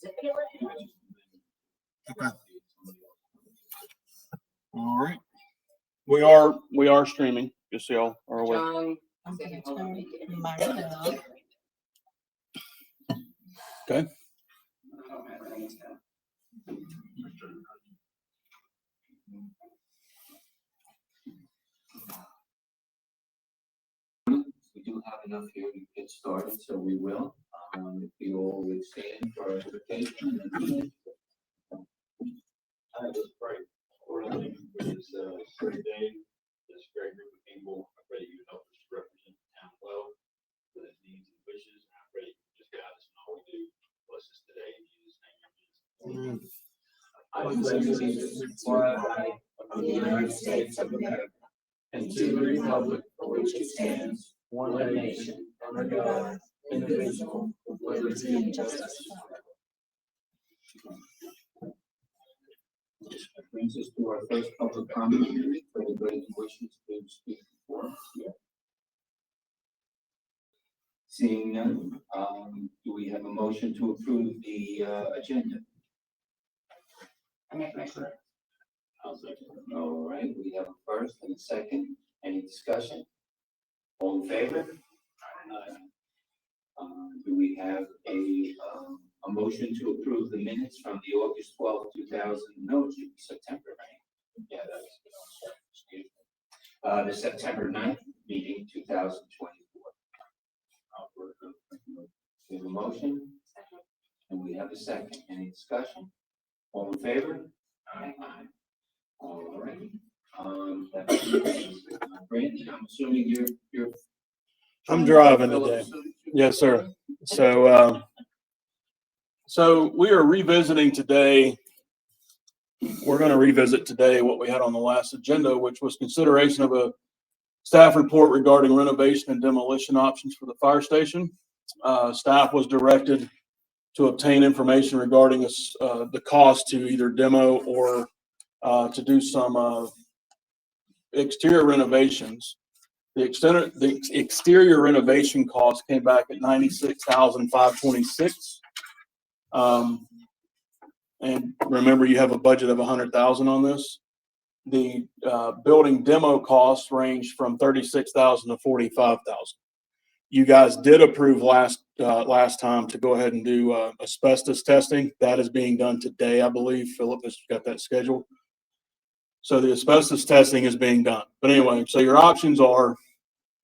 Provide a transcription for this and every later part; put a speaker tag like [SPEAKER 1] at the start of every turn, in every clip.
[SPEAKER 1] Okay. All right. We are streaming, just so y'all are aware. Okay.
[SPEAKER 2] We do have enough here to get started, so we will. If you all would stand for our invitation.
[SPEAKER 3] I just pray for this great day, this great group of people. I pray you help us to represent the town well, with its needs and wishes. And I pray you just guide us in all we do. Bless us today in Jesus' name.
[SPEAKER 2] I pledge allegiance to the flag of the United States of America and to the republic for which it stands, one nation, under God, indivisible, with liberty and justice for all. That brings us to our first public comment period for anybody who wishes to speak before us. Seeing none, do we have a motion to approve the agenda? I'll second. All right, we have a first and a second. Any discussion? All in favor? Do we have a motion to approve the minutes from the August 12th, 2000, no, it should be September 9th. Yeah, that's, the September 9th meeting, 2024. We have a motion, and we have a second. Any discussion? All in favor? Aye. All right. Brandy, I'm assuming you're.
[SPEAKER 1] I'm driving today. Yes, sir. So we are revisiting today. We're going to revisit today what we had on the last agenda, which was consideration of a staff report regarding renovation and demolition options for the fire station. Staff was directed to obtain information regarding the cost to either demo or to do some exterior renovations. The exterior renovation cost came back at $96,526. And remember, you have a budget of $100,000 on this. The building demo costs range from $36,000 to $45,000. You guys did approve last time to go ahead and do asbestos testing. That is being done today, I believe. Philip has got that scheduled. So the asbestos testing is being done. But anyway, so your options are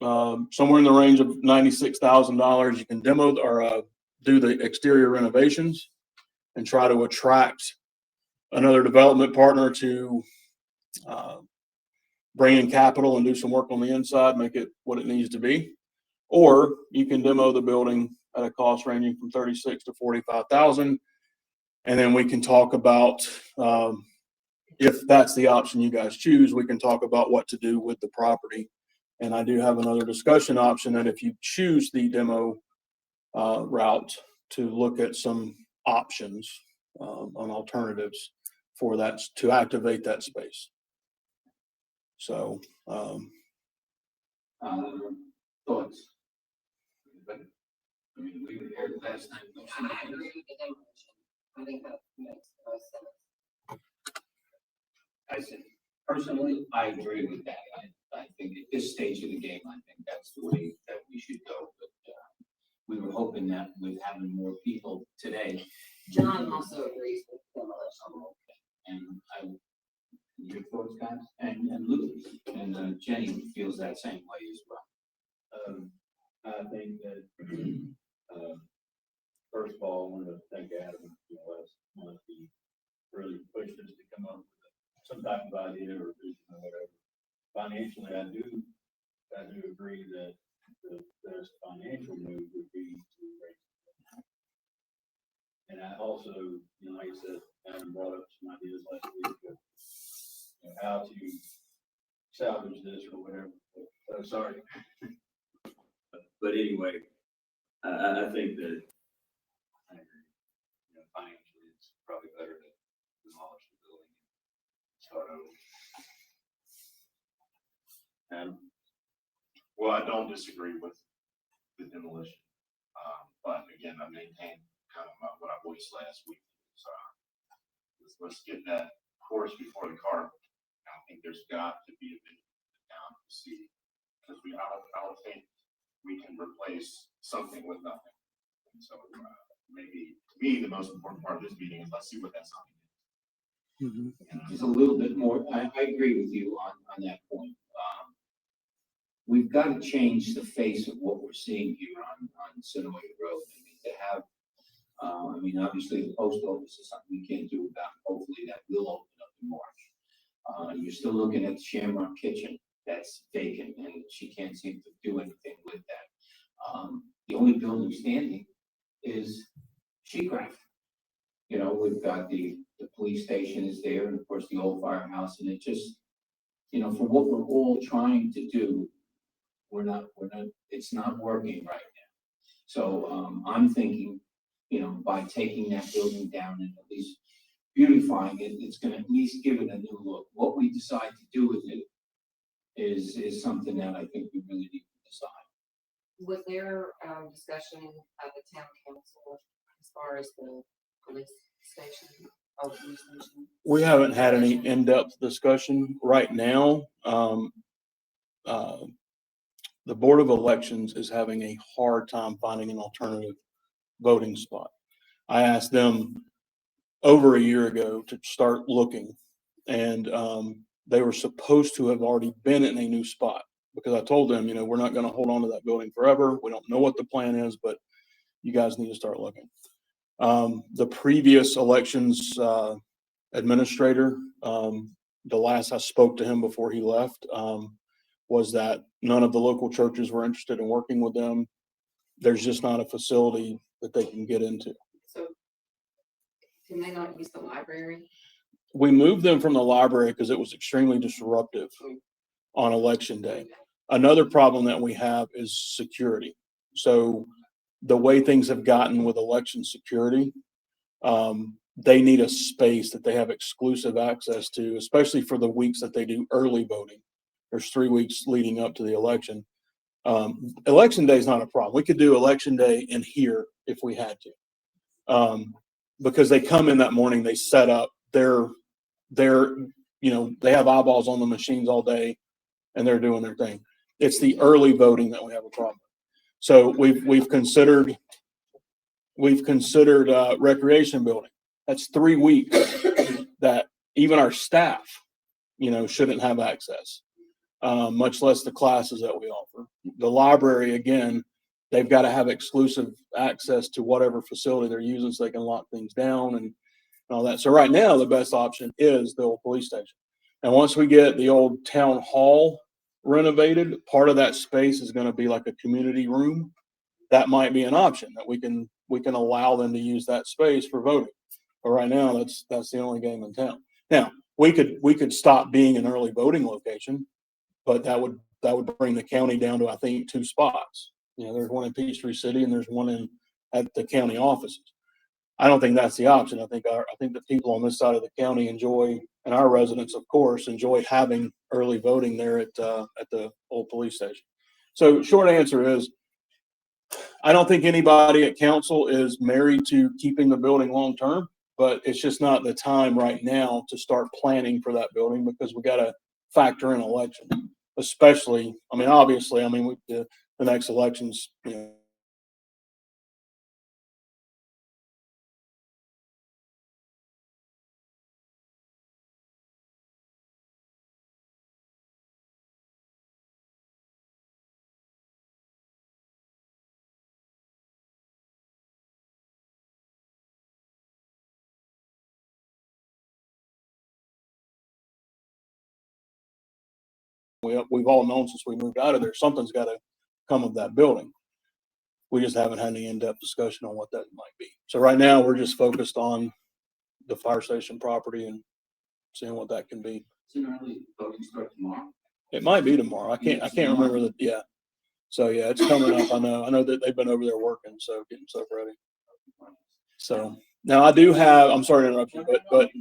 [SPEAKER 1] somewhere in the range of $96,000. You can demo or do the exterior renovations and try to attract another development partner to bring in capital and do some work on the inside, make it what it needs to be. Or you can demo the building at a cost ranging from $36,000 to $45,000, and then we can talk about if that's the option you guys choose. We can talk about what to do with the property. And I do have another discussion option that if you choose the demo route, to look at some options on alternatives for that to activate that space. So
[SPEAKER 2] Thoughts? I mean, we were here last time.
[SPEAKER 4] I think that makes the most sense.
[SPEAKER 2] I said, personally, I agree with that. I think at this stage of the game, I think that's the way that we should go. But we were hoping that with having more people today.
[SPEAKER 4] John also agrees with demolition.
[SPEAKER 2] And your thoughts, guys? And Lou and Jenny feels that same way as well.
[SPEAKER 3] I think that first of all, I want to thank Adam. Last month he really pushed us to come up with some type of idea or vision or whatever. Financially, I do agree that the best financial move would be to raise it. And I also, like I said, Adam brought up some ideas last week of how to salvage this or whatever. Sorry. But anyway, I think that I agree. Financially, it's probably better to demolish the building and start over.
[SPEAKER 5] Well, I don't disagree with the demolition, but again, I maintain kind of what I believe voice last week. So let's get that horse before the cart. I think there's got to be a bit down to see, because I don't think we can replace something with nothing. And so maybe to me, the most important part of this meeting is let's see what that something is.
[SPEAKER 2] Just a little bit more, I agree with you on that point. We've got to change the face of what we're seeing here on Sonoy Road. I mean, to have, obviously the post office is something we can't do about. Hopefully that will open up in March. You're still looking at the Shamrock Kitchen that's vacant, and she can't seem to do anything with that. The only building standing is She-Craft. You know, we've got the police station is there, and of course the old firehouse, and it just, for what we're all trying to do, it's not working right now. So, I'm thinking, by taking that building down and at least beautifying it, it's gonna at least give it a new look. What we decide to do with it is something that I think we really need to decide.
[SPEAKER 4] Was there, discussion at the town council as far as the police station or police station?
[SPEAKER 1] We haven't had any in-depth discussion right now. The Board of Elections is having a hard time finding an alternative voting spot. I asked them over a year ago to start looking, and they were supposed to have already been in a new spot, because I told them, we're not going to hold on to that building forever. We don't know what the plan is, but you guys need to start looking. The previous elections administrator, the last I spoke to him before he left, was that none of the local churches were interested in working with them. There's just not a facility that they can get into.
[SPEAKER 4] So can they not use the library?
[SPEAKER 1] We moved them from the library because it was extremely disruptive on election day. Another problem that we have is security. So the way things have gotten with election security, they need a space that they have exclusive access to, especially for the weeks that they do early voting. There's 3 weeks leading up to the election. Election day is not a problem. We could do election day in here if we had to. Because they come in that morning, they set up, they have eyeballs on the machines all day and they're doing their thing. It's the early voting that we have a problem. So we've considered recreation building. That's 3 weeks that even our staff, shouldn't have access, much less the classes that we offer. The library, again, they've got to have exclusive access to whatever facility they're using so they can lock things down and all that. So right now, the best option is the old police station. And once we get the old town hall renovated, part of that space is going to be like a community room. That might be an option that we can allow them to use that space for voting. But right now, that's the only game in town. Now, we could stop being an early voting location, but that would bring the county down to, I think, 2 spots. There's one in Peachtree City and there's one at the county offices. I don't think that's the option. I think the people on this side of the county enjoy, and our residents, of course, enjoy having early voting there at the old police station. So short answer is, I don't think anybody at council is married to keeping the building long term, but it's just not the time right now to start planning for that building, because we got to factor in election, especially, obviously, with the next elections, we've all known since we moved out of there, something's got to come of that building. We just haven't had any in-depth discussion on what that might be. So right now, we're just focused on the fire station property and seeing what that can be.
[SPEAKER 2] It's an early voting start tomorrow.
[SPEAKER 1] It might be tomorrow. I can't remember that. Yeah. So yeah, it's coming up. I know that they've been over there working, so getting stuff ready. So now I do have, I'm sorry to interrupt you, but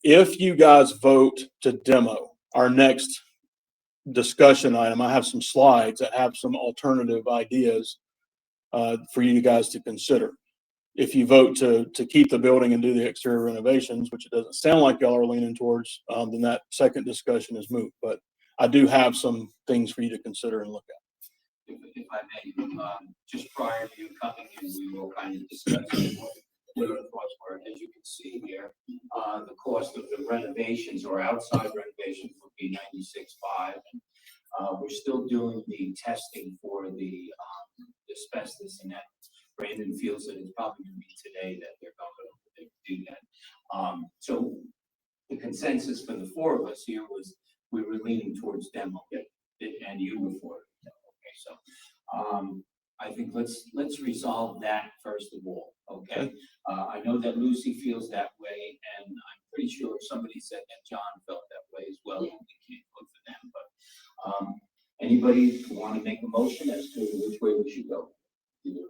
[SPEAKER 1] if you guys vote to demo our next discussion item, I have some slides that have some alternative ideas for you guys to consider. if you vote to keep the building and do the exterior renovations, which it doesn't sound like y'all are leaning towards, then that second discussion is moot. But I do have some things for you to consider and look at.
[SPEAKER 2] If I may, just prior to you coming in, we will kind of discuss what our thoughts were. As you can see here, the cost of the renovations or outside renovations would be $96,500. We're still doing the testing for the asbestos, and that Brandon feels that it's probably going to be today that they're going to do that. So the consensus for the four of us here was we were leaning towards demo, and you were for it. Okay, so I think let's resolve that first of all. Okay, I know that Lucy feels that way, and I'm pretty sure somebody said that John felt that way as well.
[SPEAKER 4] Yeah.
[SPEAKER 2] We can't vote for them, but anybody want to make a motion as to which way we should go? Either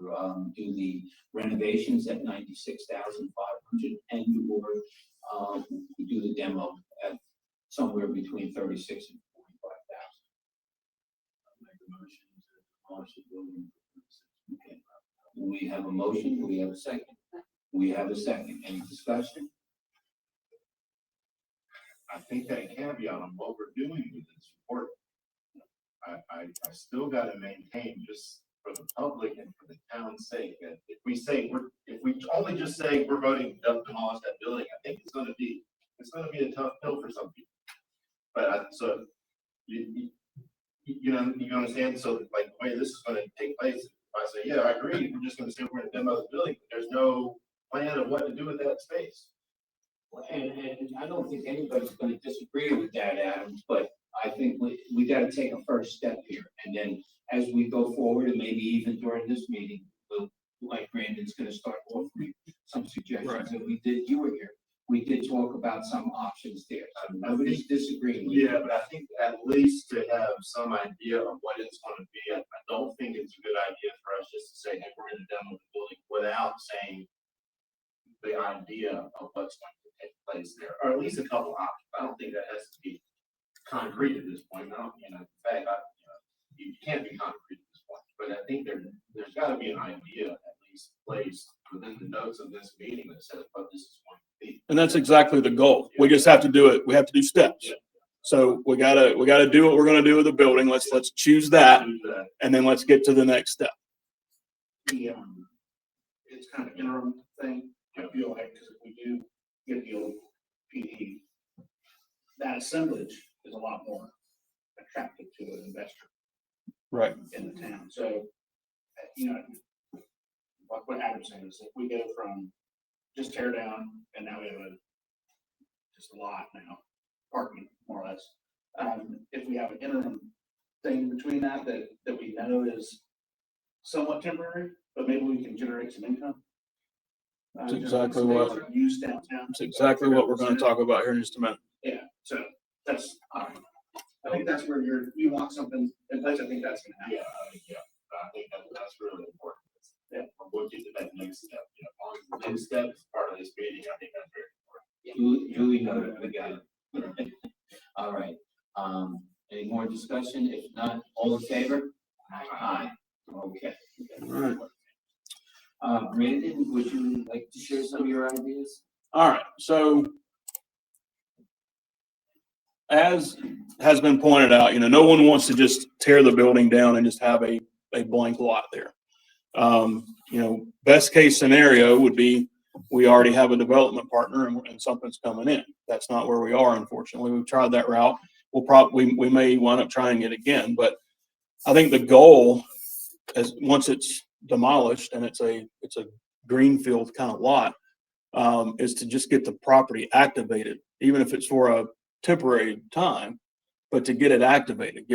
[SPEAKER 2] do the renovations at $96,500 and or do the demo at somewhere between $36,000 and $45,000. Okay. We have a motion. We have a second. We have a second. Any discussion?
[SPEAKER 5] I think that caveat on what we're doing with this report, I still gotta maintain, just for the public and for the town's sake, that if we only just say we're voting to demolish that building, I think it's gonna be a tough pill for some people. But so you know, you understand, so like the way this is gonna take place, if I say, yeah, I agree, we're just gonna say we're gonna demo the building, but there's no plan of what to do with that space.
[SPEAKER 2] And I don't think anybody's gonna disagree with that, Adam, but I think we gotta take a first step here. And then as we go forward, and maybe even during this meeting, we'll, like Brandon's gonna start offering some suggestions. And you were here, we did talk about some options there. So nobody's disagreeing with you.
[SPEAKER 5] Yeah, but I think at least to have some idea of what it's gonna be, I don't think it's a good idea for us just to say, hey, we're gonna demo the building without saying the idea of what's going to take place there, or at least a couple options. I don't think that has to be concrete at this point. I don't, in fact, you can't be concrete at this point, but I think there's gotta be an idea at least placed within the notes of this meeting that says what this is going to be.
[SPEAKER 1] And that's exactly the goal. We just have to do it. We have to do steps.
[SPEAKER 5] Yeah.
[SPEAKER 1] So we gotta do what we're gonna do with the building. Let's choose that,
[SPEAKER 5] Do that.
[SPEAKER 1] and then let's get to the next step.
[SPEAKER 6] It's kind of interim thing, I feel like, because if we do get the old PD, that assemblage is a lot more attractive to an investor
[SPEAKER 1] Right.
[SPEAKER 6] in the town. So, you know, what Adam's saying is if we go from just tear down and now we have just a lot now, parking more or less. If we have an interim thing between that we know is somewhat temporary, but maybe we can generate some income.
[SPEAKER 1] That's exactly what-
[SPEAKER 6] Use downtown.
[SPEAKER 1] That's exactly what we're gonna talk about here in just a minute.
[SPEAKER 6] Yeah, so that's, I think that's where you want something in place. I think that's gonna happen.
[SPEAKER 5] I think that's really important.
[SPEAKER 6] Yeah.
[SPEAKER 5] We'll get to that next step. You know, as long as the next step is part of this meeting, I think that's very important.
[SPEAKER 2] Julie noted, we got it. All right, any more discussion? If not, all in favor? Aye. Okay.
[SPEAKER 1] All right.
[SPEAKER 2] Brandon, would you like to share some of your ideas?
[SPEAKER 1] All right, so as has been pointed out, no one wants to just tear the building down and just have a blank lot there. Best case scenario would be we already have a development partner and something's coming in. That's not where we are, unfortunately. We've tried that route. We may wind up trying it again, but I think the goal is once it's demolished and it's a greenfield kind of lot, is to just get the property activated, even if it's for a temporary time, but to get it activated,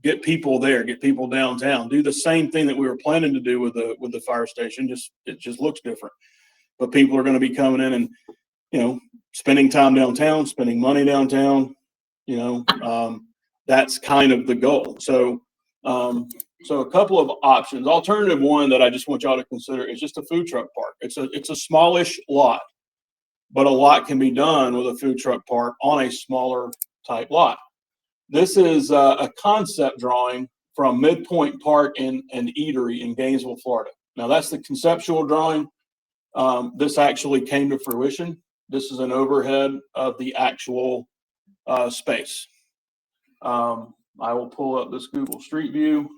[SPEAKER 1] get people there, get people downtown, do the same thing that we were planning to do with the fire station. It just looks different, but people are going to be coming in and, spending time downtown, spending money downtown, that's kind of the goal. So a couple of options. Alternative one that I just want y'all to consider is just a food truck park. It's a smallish lot, but a lot can be done with a food truck park on a smaller type lot. This is a concept drawing from Midpoint Park and Eatery in Gainesville, Florida. Now that's the conceptual drawing. This actually came to fruition. This is an overhead of the actual space. I will pull up this Google Street View.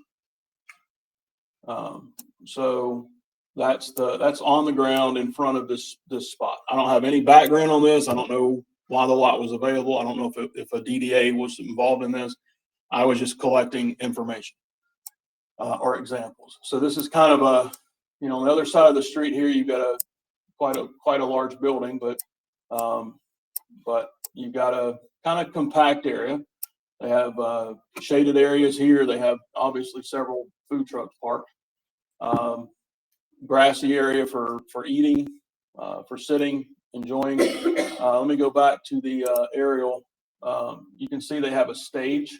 [SPEAKER 1] So that's on the ground in front of this spot. I don't have any background on this. I don't know why the lot was available. I don't know if a DDA was involved in this. I was just collecting information or examples. So this is kind of a, on the other side of the street here, you've got quite a large building, but you've got a kind of compact area. They have shaded areas here. They have obviously several food trucks parked. Grassy area for eating, for sitting, enjoying. Let me go back to the aerial. You can see they have a stage.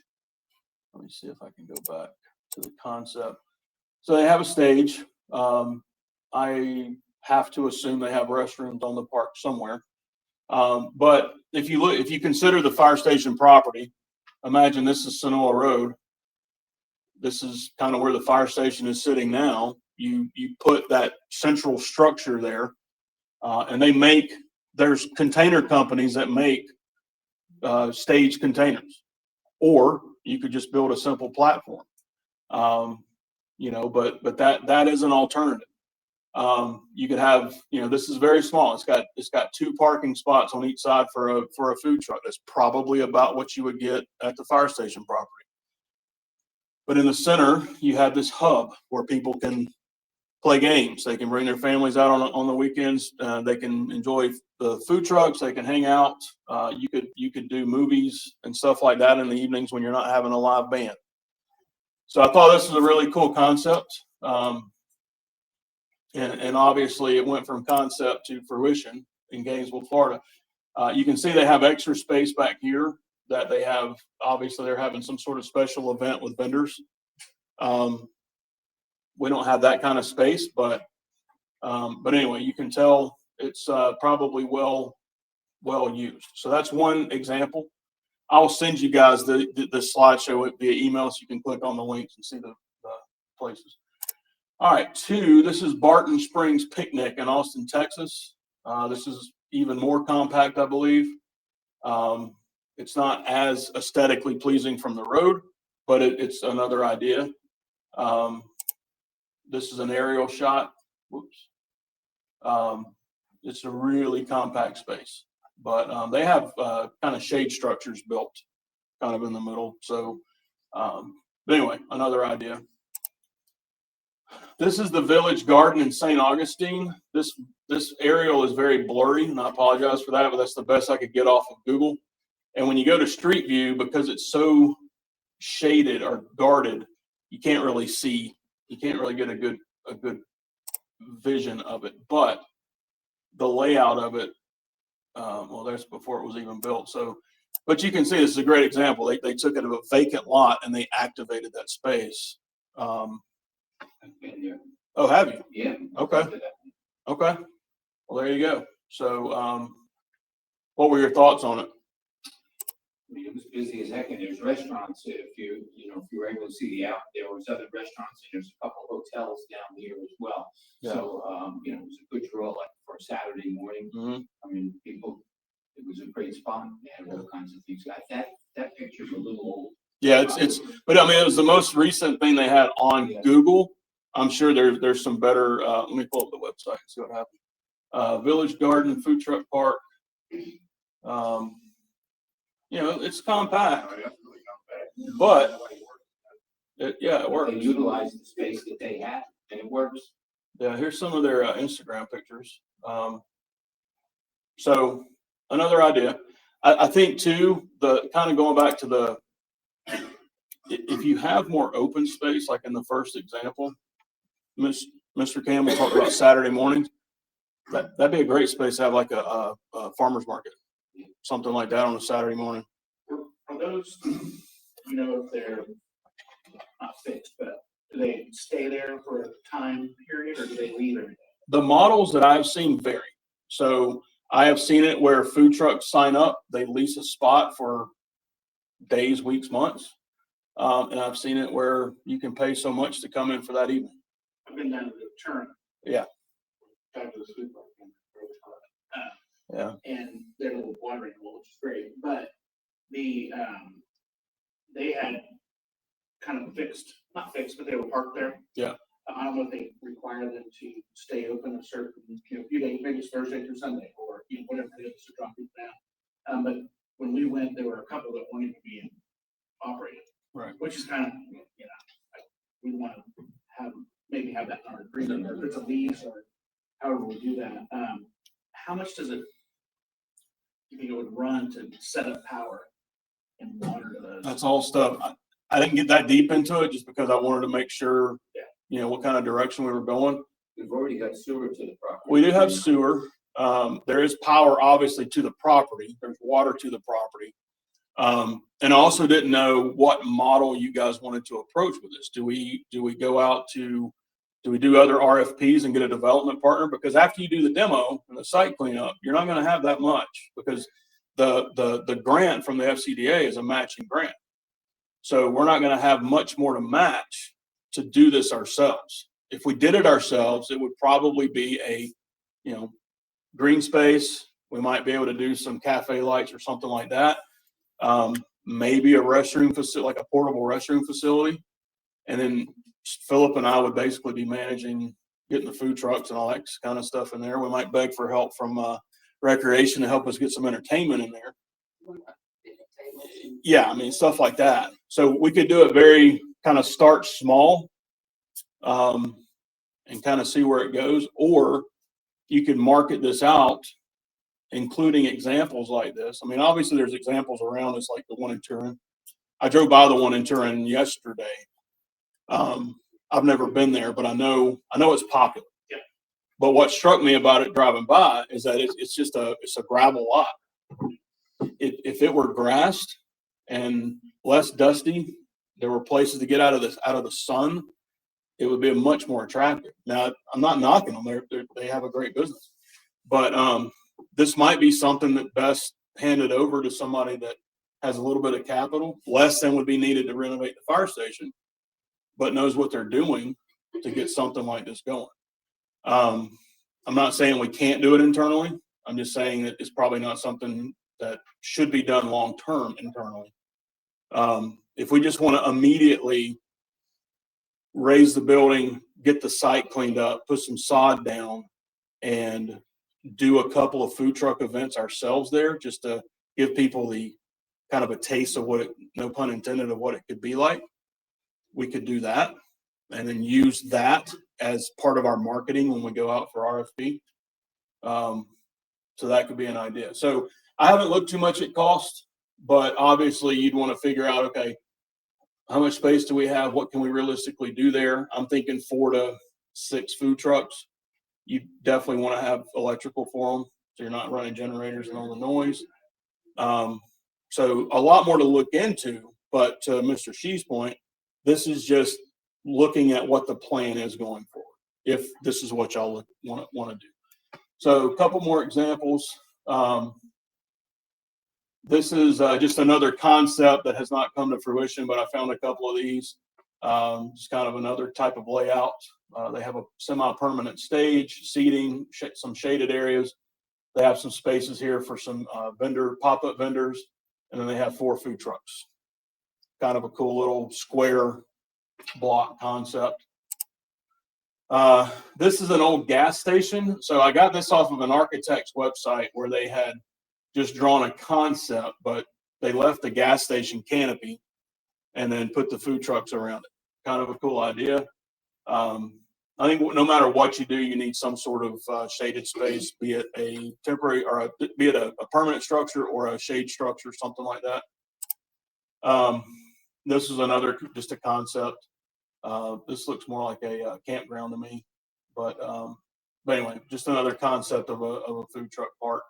[SPEAKER 1] Let me see if I can go back to the concept. So they have a stage. I have to assume they have restrooms on the park somewhere. But if you consider the fire station property, imagine this is Sonoa Road. This is kind of where the fire station is sitting now. You put that central structure there, and there's container companies that make stage containers, or you could just build a simple platform. But that is an alternative. You could have, this is very small. It's got 2 parking spots on each side for a food truck. That's probably about what you would get at the fire station property. But in the center, you have this hub where people can play games. They can bring their families out on the weekends. They can enjoy the food trucks. They can hang out. You could do movies and stuff like that in the evenings when you're not having a live band. So I thought this was a really cool concept. And obviously it went from concept to fruition in Gainesville, Florida. You can see they have extra space back here that they have. Obviously they're having some sort of special event with vendors. We don't have that kind of space, but anyway, you can tell it's probably well used. So that's one example. I'll send you guys the slideshow via email so you can click on the links and see the places. All right, 2, this is Barton Springs Picnic in Austin, Texas. This is even more compact, I believe. It's not as aesthetically pleasing from the road, but it's another idea. This is an aerial shot. Whoops. It's a really compact space, but they have kind of shade structures built kind of in the middle. So but anyway, another idea. This is the Village Garden in St. Augustine. This aerial is very blurry, and I apologize for that, but that's the best I could get off of Google. And when you go to Street View, because it's so shaded or guarded, you can't really see. You can't really get a good vision of it. But the layout of it, that's before it was even built. So, but you can see this is a great example. They took it of a vacant lot and they activated that space.
[SPEAKER 2] I've been there.
[SPEAKER 1] Oh, have you?
[SPEAKER 2] Yeah.
[SPEAKER 1] Okay. Okay. Well, there you go. So, what were your thoughts on it?
[SPEAKER 2] I mean, it was busy as heck, and there's restaurants. If you were able to see there was other restaurants, and there's a couple hotels down here as well.
[SPEAKER 1] Yeah.
[SPEAKER 2] So, it was a good draw, like for a Saturday morning.
[SPEAKER 1] Mm-hmm.
[SPEAKER 2] I mean, it was a great spot. They had all kinds of things. That picture's a little old.
[SPEAKER 1] Yeah, but I mean, it was the most recent thing they had on Google. I'm sure there's some better. Let me pull up the website and see what happened. Village Garden Food Truck Park. It's compact, but it works.
[SPEAKER 2] They utilize the space that they have, and it works.
[SPEAKER 1] Yeah, here's some of their Instagram pictures. So another idea, I think too, the kind of going back to if you have more open space, like in the first example, Mr. Campbell talked about Saturday mornings. That'd be a great space to have like a farmer's market, something like that on a Saturday morning.
[SPEAKER 6] Are those, if they're not fixed, but do they stay there for a time period or do they leave it?
[SPEAKER 1] The models that I've seen vary. So I have seen it where food trucks sign up, they lease a spot for days, weeks, months. And I've seen it where you can pay so much to come in for that evening.
[SPEAKER 6] I've been down to the turn.
[SPEAKER 1] Yeah.
[SPEAKER 6] Back to the food park.
[SPEAKER 1] Yeah.
[SPEAKER 6] And they're a little watering hole, which is great, but the, they had kind of not fixed, but they were parked there.
[SPEAKER 1] Yeah.
[SPEAKER 6] I don't know if they require them to stay open a certain, few days, maybe it's Thursday through Sunday, or, whatever it is to drop people down. But when we went, there were a couple that weren't even being operated.
[SPEAKER 1] Right.
[SPEAKER 6] Which is kind of, like, we want to maybe have that in our agreement, or if it's a lease, or however we do that. How much does it, you think it would run to set up power and water to those?
[SPEAKER 1] That's all stuff. I didn't get that deep into it just because I wanted to make sure,
[SPEAKER 6] Yeah.
[SPEAKER 1] What kind of direction we were going.
[SPEAKER 2] We've already got sewer to the property.
[SPEAKER 1] We do have sewer. There is power obviously to the property. There's water to the property. And I also didn't know what model you guys wanted to approach with this. Do we go out to, do we do other RFPs and get a development partner? Because after you do the demo and the site cleanup, you're not going to have that much, because the grant from the FCDA is a matching grant. So we're not going to have much more to match to do this ourselves. If we did it ourselves, it would probably be a, green space. We might be able to do some cafe lights or something like that. Maybe a restroom facility, like a portable restroom facility. And then Philip and I would basically be managing getting the food trucks and all that kind of stuff in there. We might beg for help from recreation to help us get some entertainment in there. Yeah, stuff like that. So we could do it very kind of start small, and kind of see where it goes. Or you can market this out, including examples like this. Obviously there's examples around us, like the one in Turin. I drove by the one in Turin yesterday. I've never been there, but I know it's popular.
[SPEAKER 6] Yeah.
[SPEAKER 1] But what struck me about it driving by is that it's a gravel lot. If it were grassed and less dusty, there were places to get out of the sun, it would be much more attractive. Now, I'm not knocking them. They have a great business, but this might be something that best handed over to somebody that has a little bit of capital, less than would be needed to renovate the fire station, but knows what they're doing to get something like this going. I'm not saying we can't do it internally. I'm just saying that it's probably not something that should be done long-term internally. If we just want to immediately raise the building, get the site cleaned up, put some sod down, and do a couple of food truck events ourselves there, just to give people the kind of a taste of what it, no pun intended, of what it could be like, we could do that and then use that as part of our marketing when we go out for RFP. So that could be an idea. So I haven't looked too much at cost, but obviously you'd want to figure out, okay, how much space do we have? What can we realistically do there? I'm thinking 4 to 6 food trucks. You definitely want to have electrical for them, so you're not running generators and all the noise. So a lot more to look into, but to Mr. Shee's point, this is just looking at what the plan is going forward, if this is what y'all want to do. So a couple more examples. This is just another concept that has not come to fruition, but I found a couple of these. Just kind of another type of layout. They have a semi-permanent stage, seating, some shaded areas. They have some spaces here for some pop-up vendors, and then they have 4 food trucks. Kind of a cool little square block concept. This is an old gas station. So I got this off of an architect's website where they had just drawn a concept, but they left the gas station canopy and then put the food trucks around it. Kind of a cool idea. I think no matter what you do, you need some sort of shaded space, be it a temporary or be it a permanent structure or a shade structure, something like that. This is another, just a concept. This looks more like a campground to me, but anyway, just another concept of a food truck park.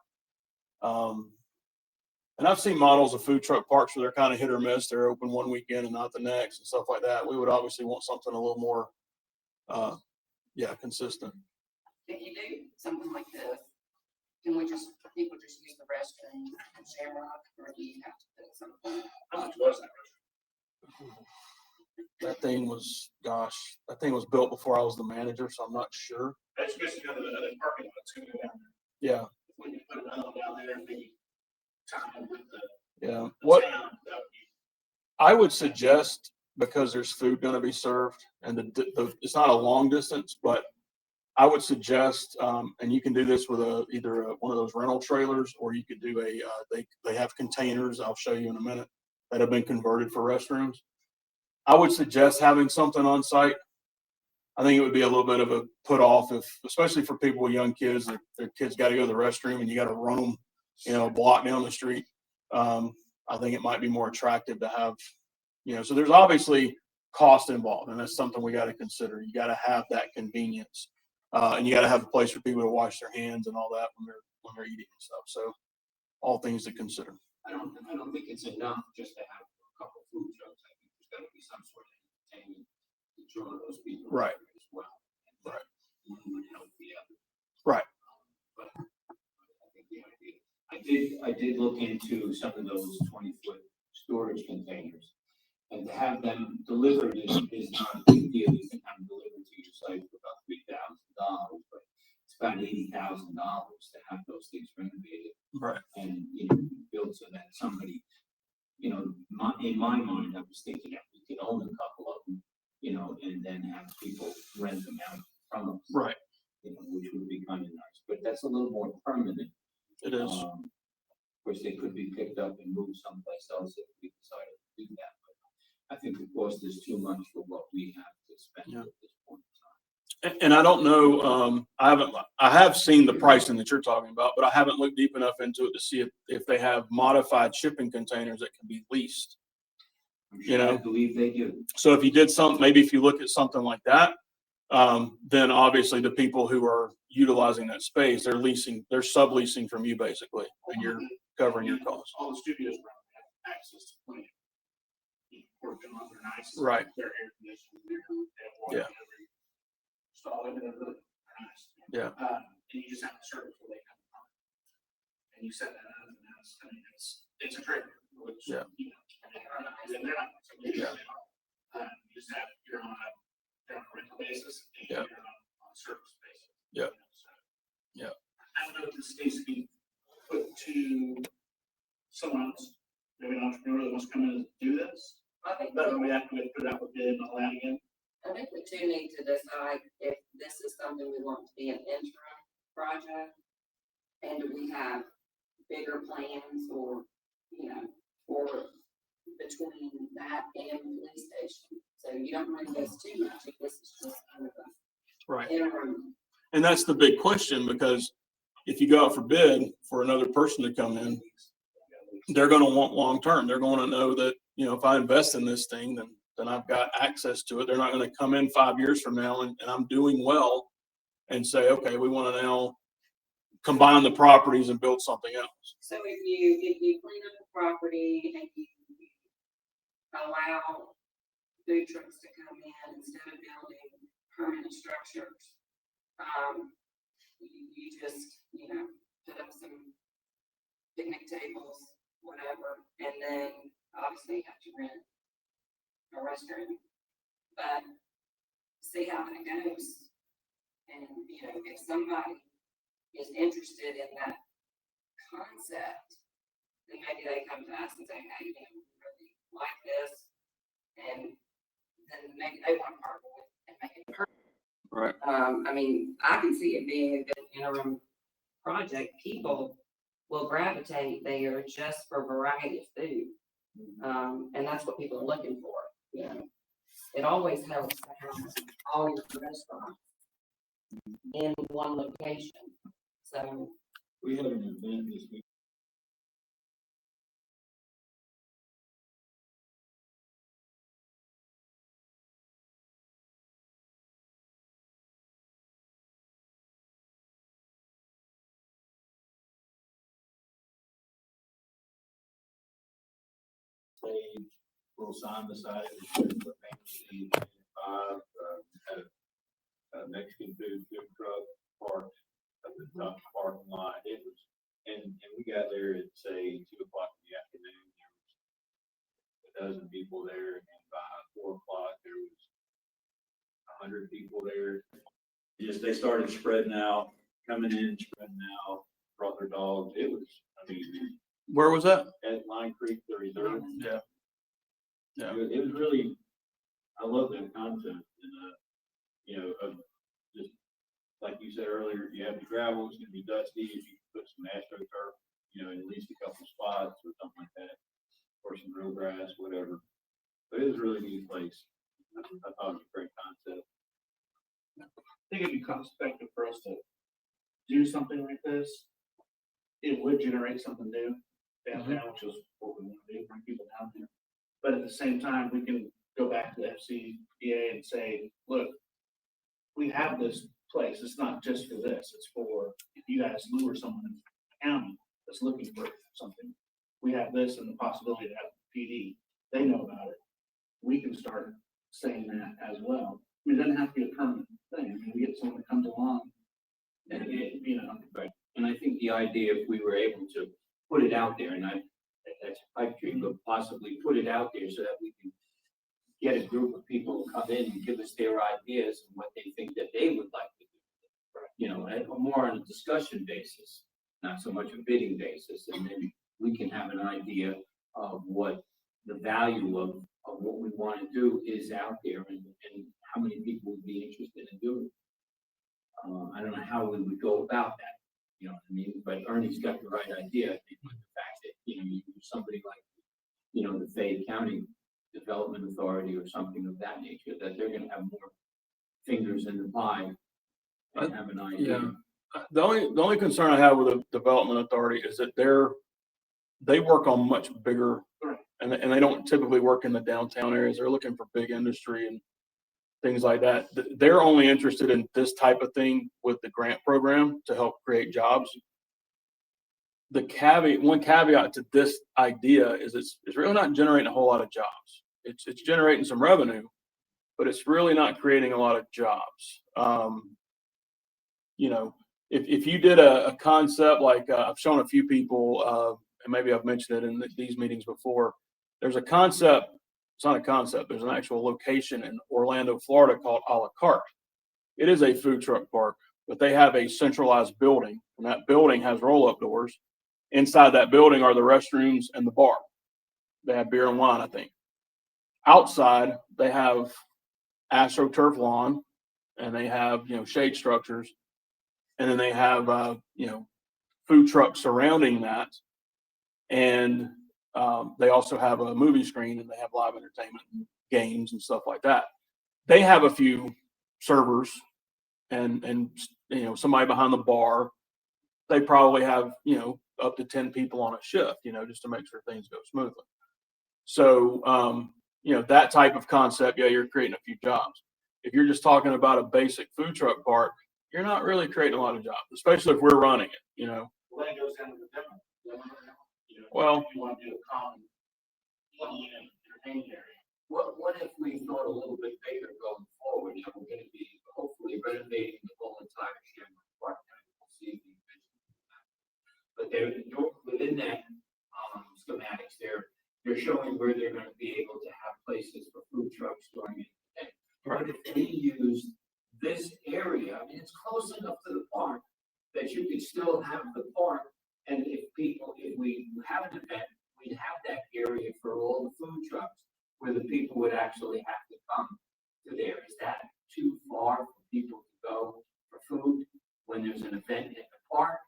[SPEAKER 1] And I've seen models of food truck parks where they're kind of hit or miss. They're open one weekend and not the next and stuff like that. We would obviously want something a little more, consistent.
[SPEAKER 4] If you do something like this, can people just use the restroom in Shamrock, or do you have to put something?
[SPEAKER 6] How much was that?
[SPEAKER 1] That thing was built before I was the manager, so I'm not sure.
[SPEAKER 6] That's basically the parking lot. It's gonna go down there.
[SPEAKER 1] Yeah.
[SPEAKER 6] When you put it down there and maybe time with the.
[SPEAKER 1] Yeah, what
[SPEAKER 6] town, that would be-
[SPEAKER 1] I would suggest, because there's food gonna be served and it's not a long distance, but I would suggest, and you can do this with either one of those rental trailers, or you could do they have containers, I'll show you in a minute, that have been converted for restrooms. I would suggest having something on site. I think it would be a little bit of a put off especially for people with young kids, their kids gotta go to the restroom and you gotta run them, a block down the street. I think it might be more attractive to have, so there's obviously cost involved, and that's something we gotta consider. You gotta have that convenience. And you gotta have a place for people to wash their hands and all that when they're eating and stuff. So all things to consider.
[SPEAKER 2] I don't think it's enough just to have a couple food trucks. I think there's gotta be some sort of entertainment to draw those people.
[SPEAKER 1] Right.
[SPEAKER 2] As well.
[SPEAKER 1] Right.
[SPEAKER 2] One would help the other.
[SPEAKER 1] Right.
[SPEAKER 2] But I think the idea, I did look into some of those 20-foot storage containers. And to have them delivered is not a big deal. You can have them delivered to your site for about $3,000, but it's about $80,000 to have those things renovated.
[SPEAKER 1] Right.
[SPEAKER 2] And, built so that somebody, in my mind, I was thinking that we could own a couple of them, and then have people rent them out from us.
[SPEAKER 1] Right.
[SPEAKER 2] Which would be kind of nice, but that's a little more permanent.
[SPEAKER 1] It is.
[SPEAKER 2] Of course, they could be picked up and moved someplace else if we decided to do that. But I think the cost is too much for what we have to spend at this point in time.
[SPEAKER 1] And I don't know, I have seen the pricing that you're talking about, but I haven't looked deep enough into it to see if they have modified shipping containers that can be leased.
[SPEAKER 2] I'm sure I believe they do.
[SPEAKER 1] So if you did maybe if you look at something like that, then obviously the people who are utilizing that space, they're subleasing from you basically, and you're covering your costs.
[SPEAKER 6] All the studios around have access to plenty. Working on their nice.
[SPEAKER 1] Right.
[SPEAKER 6] Their air conditioning. They have water.
[SPEAKER 1] Yeah.
[SPEAKER 6] Install it, and they're nice.
[SPEAKER 1] Yeah.
[SPEAKER 6] And you just have to service where they come from. And you set that up, and it's a trailer, which,
[SPEAKER 1] Yeah.
[SPEAKER 6] They're not.
[SPEAKER 1] Yeah.
[SPEAKER 6] You just have, you're on a rental basis, and
[SPEAKER 1] Yeah.
[SPEAKER 6] you're on a service basis.
[SPEAKER 1] Yeah.
[SPEAKER 6] So,
[SPEAKER 1] Yeah.
[SPEAKER 6] I don't know if this needs to be put to someone else, maybe an entrepreneur that wants to come in and do this.
[SPEAKER 4] I think,
[SPEAKER 6] But we have to put out with bid and all that again.
[SPEAKER 4] I think we too need to decide if this is something we want to be an interim project. And do we have bigger plans or between that and the police station? So you don't want to invest too much if this is just kind of
[SPEAKER 1] Right.
[SPEAKER 4] an interim.
[SPEAKER 1] And that's the big question, because if you go out for bid for another person to come in, they're going to want long-term. They're going to know that, if I invest in this thing, then I've got access to it. They're not going to come in 5 years from now and I'm doing well and say, okay, we want to now combine the properties and build something else.
[SPEAKER 4] So if you clean up the property and you allow food trucks to come in instead of building permanent structures, you just, put up some picnic tables, whatever, and then obviously you have to rent a restroom. But see how that goes. And, if somebody is interested in that concept, then maybe they come to us and say, hey, we really like this. And then maybe they want to partner with and make it permanent.
[SPEAKER 1] Right.
[SPEAKER 4] I can see it being a good interim project. People will gravitate there just for variety of food. And that's what people are looking for. It always helps to have all your restaurants in one location. So
[SPEAKER 3] We had an event this week. Stage, little sign beside it, that says the family had a Mexican food truck parked at the top of the parking lot. It was, and we got there at say 2 o'clock in the afternoon. There was a dozen people there, and by 4 o'clock there was 100 people there. They started spreading out, coming in, spreading out, brought their dogs. It was,
[SPEAKER 1] Where was that?
[SPEAKER 3] At Line Creek, the reserve.
[SPEAKER 1] Yeah. Yeah.
[SPEAKER 3] It was really, I love that concept and, you know, just like you said earlier, you have the gravel, it's gonna be dusty, if you put some astroturf, you know, in at least a couple spots or something like that, or some real grass, whatever. But it was a really neat place. I thought it was a great concept.
[SPEAKER 6] I think it'd be cost effective for us to do something like this. It would generate something new downtown, which is what we want to do, bring people down there. But at the same time, we can go back to the FCDA and say, look, we have this place. It's not just for this. It's for if you guys lure someone in the county that's looking for something. We have this and the possibility to have PD. They know about it. We can start saying that as well. I mean, it doesn't have to be a permanent thing. I mean, we get someone that comes along and it, you know.
[SPEAKER 2] Right, and I think the idea, if we were able to put it out there, and that's a pipe dream, but possibly put it out there so that we can get a group of people to come in and give us their ideas and what they think that they would like to do. You know, and more on a discussion basis, not so much a bidding basis, and then we can have an idea of what the value of what we want to do is out there and how many people would be interested in doing it. I don't know how we would go about that, you know what I mean? But Ernie's got the right idea, I think, with the fact that, you know, you use somebody like, you know, the Fayette County Development Authority or something of that nature, that they're gonna have more fingers in the pie and have an idea.
[SPEAKER 1] The only concern I have with the development authority is that they work on much bigger, and they don't typically work in the downtown areas. They're looking for big industry and things like that. They're only interested in this type of thing with the grant program to help create jobs. One caveat to this idea is it's really not generating a whole lot of jobs. It's generating some revenue, but it's really not creating a lot of jobs. You know, if you did a concept like I've shown a few people, and maybe I've mentioned it in these meetings before, there's a concept. It's not a concept. There's an actual location in Orlando, Florida called A La Carte. It is a food truck park, but they have a centralized building, and that building has roll-up doors. Inside that building are the restrooms and the bar. They have beer and wine, I think. Outside, they have AstroTurf lawn, and they have, you know, shade structures, and then they have, you know, food trucks surrounding that, and they also have a movie screen, and they have live entertainment, games, and stuff like that. They have a few servers and you know, somebody behind the bar. They probably have, you know, up to 10 people on a shift, you know, just to make sure things go smoothly. So, you know, that type of concept, yeah, you're creating a few jobs. If you're just talking about a basic food truck park, you're not really creating a lot of jobs, especially if we're running it, you know.
[SPEAKER 6] Well, that goes down to the demo. You know,
[SPEAKER 1] Well,
[SPEAKER 6] you want to do a common entertaining area.
[SPEAKER 2] What if we thought a little bit bigger going forward? You know, we're gonna be hopefully renovating the whole entire Shamrock Park. We'll see the vision. But they're within that schematics, they're showing where they're gonna be able to have places for food trucks during the day.
[SPEAKER 1] Right.
[SPEAKER 2] But if they use this area, I mean, it's close enough to the park that you could still have the park. And if we have an event, we'd have that area for all the food trucks where the people would actually have to come to there. Is that too far for people to go for food when there's an event in the park?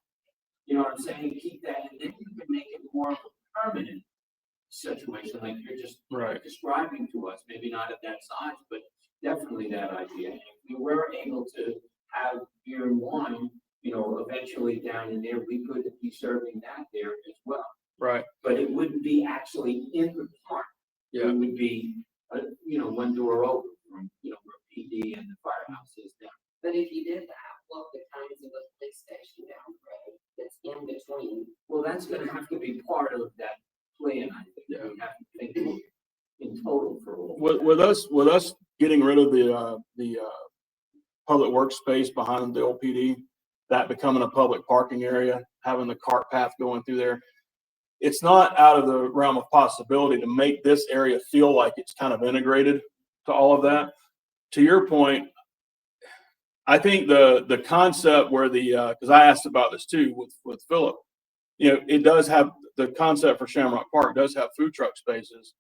[SPEAKER 2] You know what I'm saying? Keep that, and then you can make it more of a permanent situation, like you're just describing to us. Maybe not at that size, but definitely that idea. And if we were able to have beer and wine, you know, eventually down in there, we could be serving that there as well.
[SPEAKER 1] right.
[SPEAKER 2] But it wouldn't be actually in the park.
[SPEAKER 1] Yeah.
[SPEAKER 2] It would be, you know, one door over from, you know, where PD and the firehouse is down.
[SPEAKER 4] But if you did that, look the kinds of a police station down the road that's in between.
[SPEAKER 2] Well, that's gonna have to be part of that plan, I think.
[SPEAKER 1] Yeah.
[SPEAKER 2] We have to think of it in total for all.
[SPEAKER 1] With us getting rid of the public works space behind the old PD, that becoming a public parking area, having the cart path going through there, it's not out of the realm of possibility to make this area feel like it's kind of integrated to all of that. To your point, I think the concept where because I asked about this too with Philip, you know, it does have, the concept for Shamrock Park does have food truck spaces.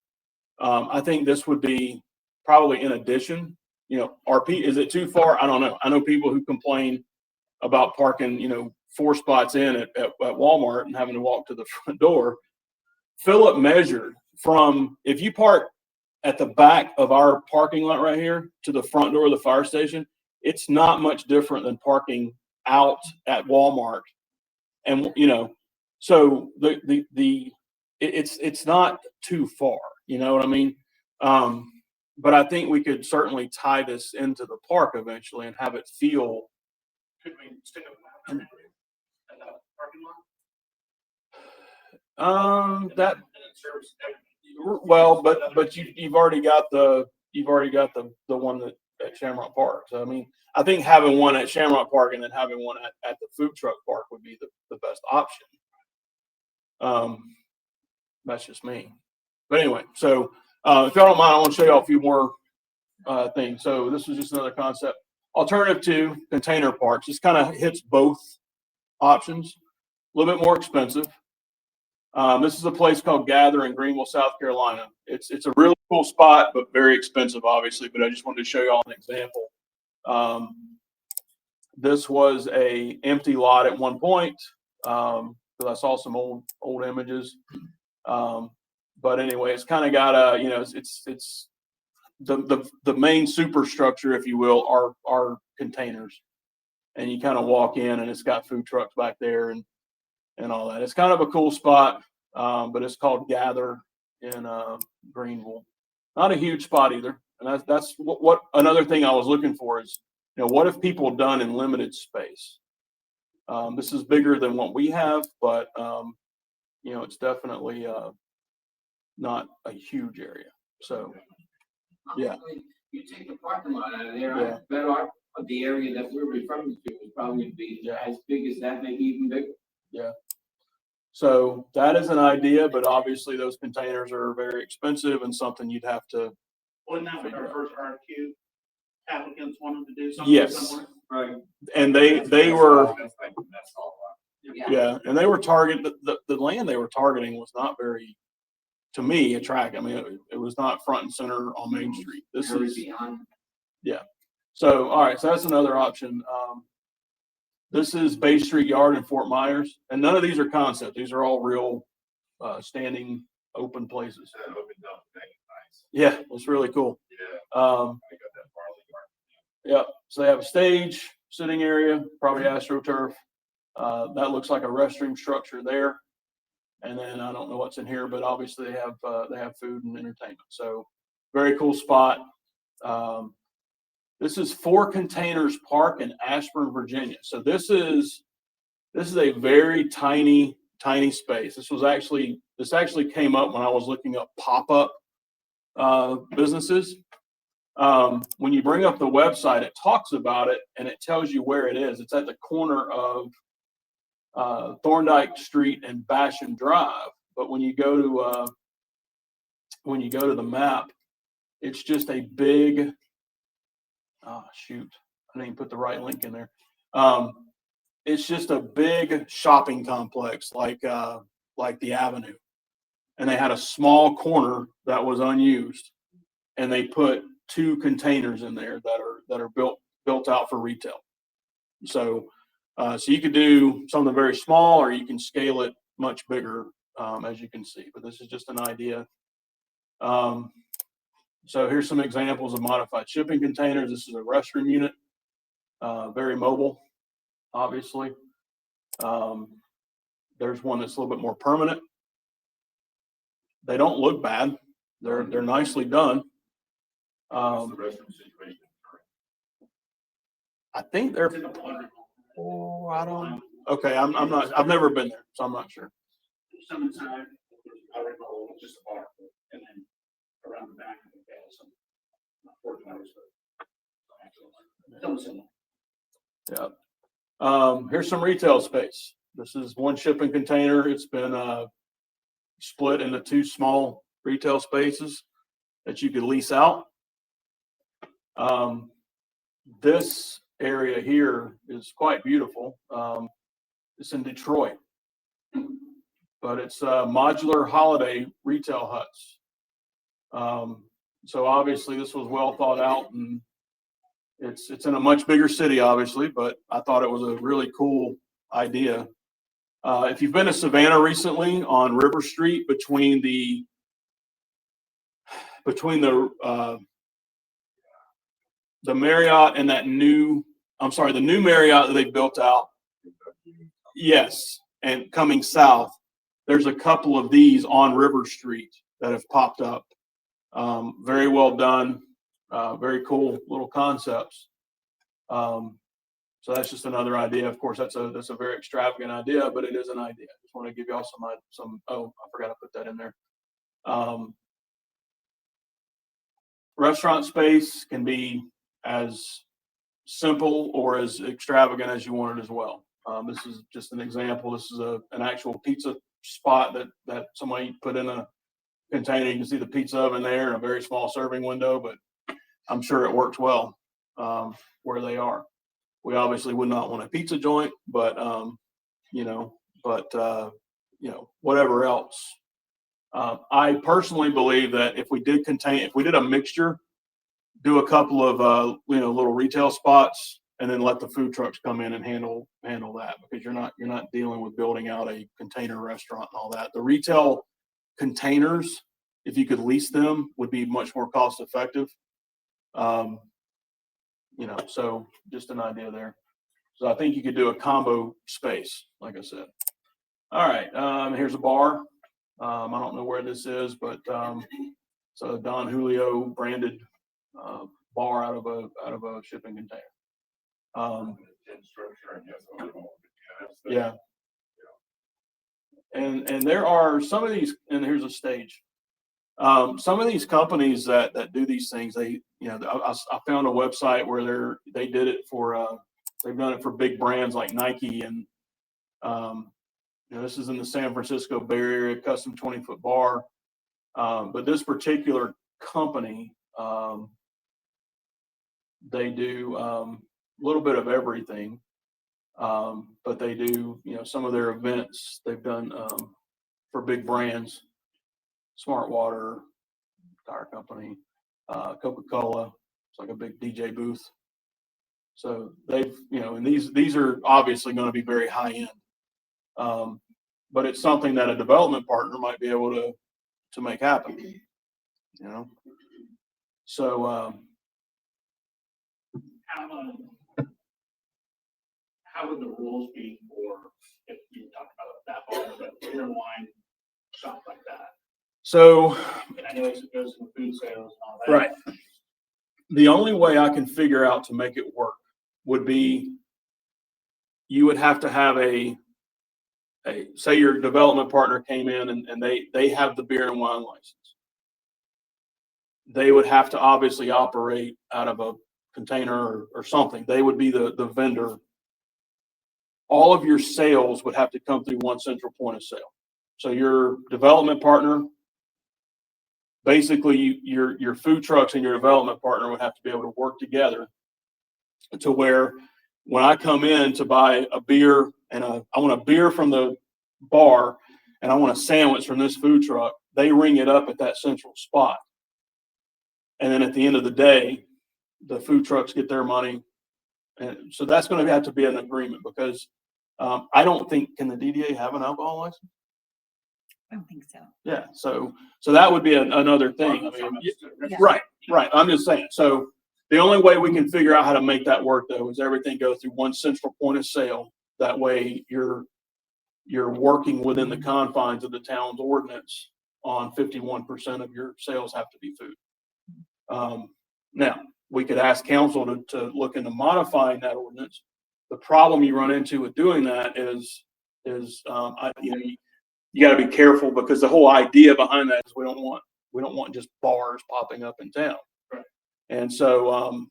[SPEAKER 1] I think this would be probably in addition, you know, RP, is it too far? I don't know. I know people who complain about parking, you know, 4 spots in at Walmart and having to walk to the front door. Philip measured from, if you park at the back of our parking lot right here to the front door of the fire station, it's not much different than parking out at Walmart. And, you know, so it's not too far, you know what I mean? But I think we could certainly tie this into the park eventually and have it feel.
[SPEAKER 6] Could we stick a map in the parking lot?
[SPEAKER 1] That,
[SPEAKER 6] And it serves everything.
[SPEAKER 1] well, but you've already got the one that at Shamrock Park. So I mean, I think having one at Shamrock Park and then having one at the food truck park would be the best option. That's just me. But anyway, so if y'all don't mind, I want to show y'all a few more things. So this is just another concept. Alternative to container parks. This kind of hits both options. A little bit more expensive. This is a place called Gather in Greenville, South Carolina. It's a really cool spot, but very expensive, obviously. But I just wanted to show y'all an example. This was a empty lot at one point, because I saw some old images. But anyway, it's kind of got a, you know, it's the main superstructure, if you will, are containers, and you kind of walk in and it's got food trucks back there and all that. It's kind of a cool spot, but it's called Gather in Greenville. Not a huge spot either, and that's what another thing I was looking for is, you know, what have people done in limited space? This is bigger than what we have, but you know, it's definitely not a huge area. So yeah.
[SPEAKER 2] You take the parking lot out of there,
[SPEAKER 1] Yeah.
[SPEAKER 2] I bet the area that we're referring to would probably be as big as that, maybe even bigger.
[SPEAKER 1] Yeah. So that is an idea, but obviously those containers are very expensive and something you'd have to.
[SPEAKER 6] Wasn't that what our first RFQ applicants wanted to do something
[SPEAKER 1] Yes.
[SPEAKER 6] similar?
[SPEAKER 2] Right.
[SPEAKER 1] And they were,
[SPEAKER 5] That's all.
[SPEAKER 1] yeah, and they were the land they were targeting was not very, to me, attractive. I mean, it was not front and center on Main Street. This
[SPEAKER 2] Very
[SPEAKER 1] is,
[SPEAKER 2] beyond.
[SPEAKER 1] yeah. So, all right, so that's another option. This is Bay Street Yard in Fort Myers, and none of these are concept. These are all real, standing open places.
[SPEAKER 5] That opened up, nice.
[SPEAKER 1] Yeah, it's really cool.
[SPEAKER 5] Yeah, I got that barley market.
[SPEAKER 1] Yeah, so they have a stage, sitting area, probably AstroTurf. That looks like a restroom structure there. And then I don't know what's in here, but obviously they have food and entertainment. So very cool spot. This is 4 Containers Park in Ashburn, Virginia. So this is a very tiny space. This actually came up when I was looking up pop-up businesses. When you bring up the website, it talks about it and it tells you where it is. It's at the corner of Thorndike Street and Bashan Drive. But when you go to the map, it's just a big, oh shoot, I didn't even put the right link in there. It's just a big shopping complex like the Avenue. And they had a small corner that was unused, and they put 2 containers in there that are built out for retail. So so you could do something very small, or you can scale it much bigger, as you can see. But this is just an idea. So here's some examples of modified shipping containers. This is a restroom unit, very mobile, obviously. There's one that's a little bit more permanent. They don't look bad. They're nicely done.
[SPEAKER 5] What's the restroom situation?
[SPEAKER 1] I think they're. Oh, I don't. Okay, I'm not. I've never been there, so I'm not sure.
[SPEAKER 6] Some inside, I recall, just a bar, and then around the back, I think they had some.
[SPEAKER 1] Yeah. Here's some retail space. This is one shipping container. It's been split into 2 small retail spaces that you could lease out. This area here is quite beautiful. It's in Detroit. but it's modular holiday retail huts. So obviously this was well thought out, and it's in a much bigger city, obviously, but I thought it was a really cool idea. If you've been to Savannah recently on River Street between the Marriott and the new Marriott that they built out. Yes. And coming south, there's a couple of these on River Street that have popped up. Very well done. Very cool little concepts. So that's just another idea. Of course, that's a very extravagant idea, but it is an idea. Just want to give y'all some, oh, I forgot to put that in there. Restaurant space can be as simple or as extravagant as you want it as well. This is just an example. This is an actual pizza spot that somebody put in a container. You can see the pizza oven there in a very small serving window, but I'm sure it works well where they are. We obviously would not want a pizza joint, but whatever else. I personally believe that if we did a mixture, do a couple of little retail spots, and then let the food trucks come in and handle that, because you're not dealing with building out a container restaurant and all that. The retail containers, if you could lease them, would be much more cost effective. So just an idea there. So I think you could do a combo space, like I said. All right, here's a bar. I don't know where this is, but it's a Don Julio branded bar out of a shipping container. Yeah. And there are some of these, and here's a stage. Some of these companies that do these things, I found a website where they did it for they've done it for big brands like Nike, and this is in the San Francisco Bay Area, custom 20-foot bar. But this particular company, they do a little bit of everything, but they do some of their events they've done for big brands. Smart Water, tire company, Coca-Cola. It's like a big DJ booth. So they've, and these are obviously going to be very high end. But it's something that a development partner might be able to make happen. So
[SPEAKER 6] how would the rules be for, if you talked about that bar, but beer and wine shop like that?
[SPEAKER 1] So,
[SPEAKER 6] and I know it goes in food sales and all that.
[SPEAKER 1] Right. The only way I can figure out to make it work would be you would have to have say your development partner came in and they have the beer and wine license. They would have to obviously operate out of a container or something. They would be the vendor. All of your sales would have to come through one central point of sale. So your development partner, basically your food trucks and your development partner would have to be able to work together to where when I come in to buy a beer and I want a beer from the bar and I want a sandwich from this food truck, they ring it up at that central spot. And then at the end of the day, the food trucks get their money. And so that's going to have to be an agreement, because I don't think, can the DDA have an alcohol license?
[SPEAKER 2] I don't think so.
[SPEAKER 1] Yeah. So that would be another thing. I mean,
[SPEAKER 2] Yeah.
[SPEAKER 1] Right. I'm just saying. So the only way we can figure out how to make that work, though, is everything go through one central point of sale. That way you're working within the confines of the town's ordinance on 51% of your sales have to be food. Now, we could ask council to look into modifying that ordinance. The problem you run into with doing that is you got to be careful, because the whole idea behind that is we don't want just bars popping up in town.
[SPEAKER 6] Right.
[SPEAKER 1] And so,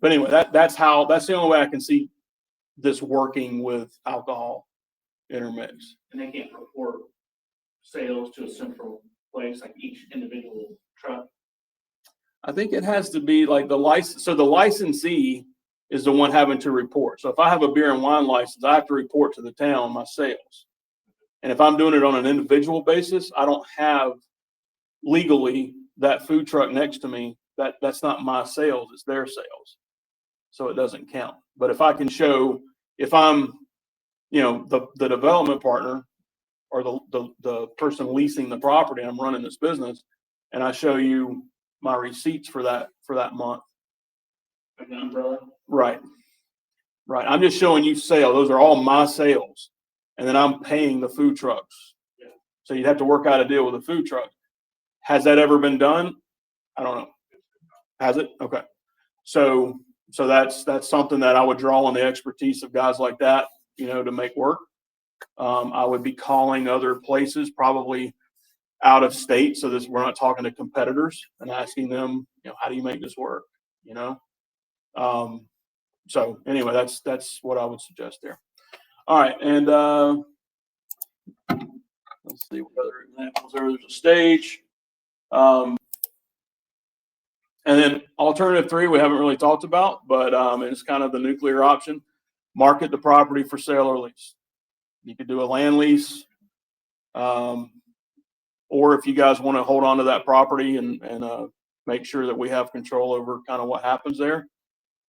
[SPEAKER 1] but anyway, that's the only way I can see this working with alcohol intermix.
[SPEAKER 6] And they can't report sales to a central place, like each individual truck.
[SPEAKER 1] I think it has to be like the license. So the licensee is the one having to report. So if I have a beer and wine license, I have to report to the town my sales. And if I'm doing it on an individual basis, I don't have legally that food truck next to me. That's not my sales, it's their sales. So it doesn't count. But if I can show, if I'm, the development partner or the person leasing the property, I'm running this business, and I show you my receipts for that month.
[SPEAKER 6] Like an umbrella.
[SPEAKER 1] Right. I'm just showing you sales. Those are all my sales. And then I'm paying the food trucks.
[SPEAKER 6] Yeah.
[SPEAKER 1] So you'd have to work out a deal with the food truck. Has that ever been done? I don't know. Has it? Okay. So that's something that I would draw on the expertise of guys like that, to make work. I would be calling other places, probably out of state. So we're not talking to competitors and asking them, how do you make this work? So anyway, that's what I would suggest there. All right. And, let's see what other examples there. There's a stage. And then alternative 3, we haven't really talked about, but it's kind of the nuclear option. Market the property for sale or lease. You could do a land lease, or if you guys want to hold on to that property and make sure that we have control over kind of what happens there,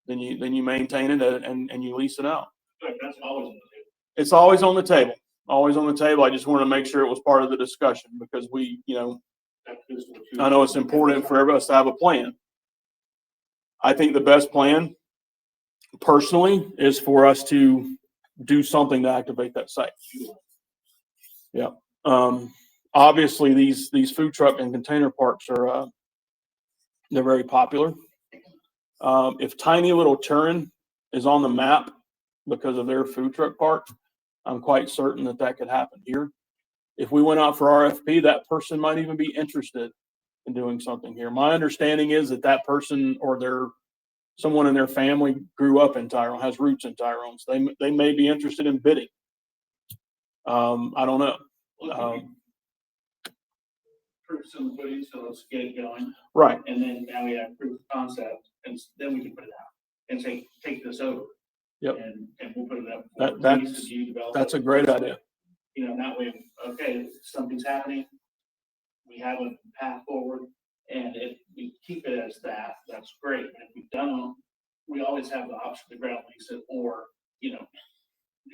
[SPEAKER 1] then you maintain it and you lease it out.
[SPEAKER 6] That's always on the table.
[SPEAKER 1] It's always on the table. Always on the table. I just want to make sure it was part of the discussion because I know it's important for everybody to have a plan. I think the best plan, personally, is for us to do something to activate that site. Yeah. Obviously, these food truck and container parks are they're very popular. If tiny little Turin is on the map because of their food truck park, I'm quite certain that could happen here. If we went out for RFP, that person might even be interested in doing something here. My understanding is that person or someone in their family grew up in Tyrone, has roots in Tyrone, so they may be interested in bidding. I don't know.
[SPEAKER 6] Proof some footage, so let's get it going.
[SPEAKER 1] Right.
[SPEAKER 6] And then now we have proof of concept, and then we can put it out and say, take this over.
[SPEAKER 1] Yep.
[SPEAKER 6] And we'll put it up.
[SPEAKER 1] That's a great idea.
[SPEAKER 6] That way, okay, something's happening. We have a path forward, and if we keep it as that, that's great. And if we don't, we always have the option to ground lease it or, do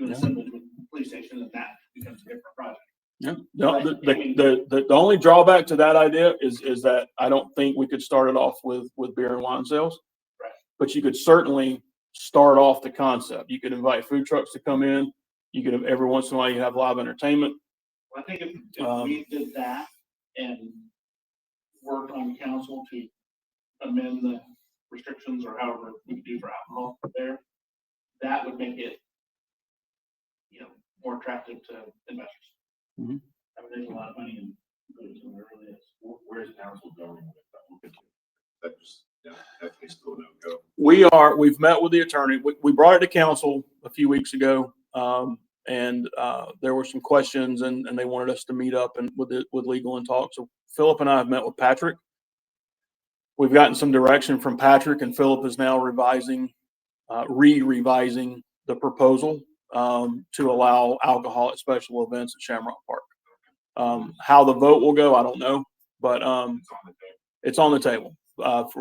[SPEAKER 6] an assembly with the police station, and that becomes a different project.
[SPEAKER 1] Yeah. The only drawback to that idea is that I don't think we could start it off with beer and wine sales.
[SPEAKER 6] Right.
[SPEAKER 1] But you could certainly start off the concept. You could invite food trucks to come in. You could have every once in a while you have live entertainment.
[SPEAKER 6] Well, I think if we did that and worked on council to amend the restrictions or however we do for alcohol there, that would make it, more attractive to investors.
[SPEAKER 1] Mm-hmm.
[SPEAKER 6] I mean, there's a lot of money in booze, and there really is.
[SPEAKER 5] Where's council going with that? That just, definitely still no go.
[SPEAKER 1] We've met with the attorney. We brought it to council a few weeks ago. And there were some questions and they wanted us to meet up and with legal and talk. So Philip and I have met with Patrick. We've gotten some direction from Patrick, and Philip is now revising the proposal to allow alcohol at special events at Shamrock Park. How the vote will go, I don't know, but it's on the table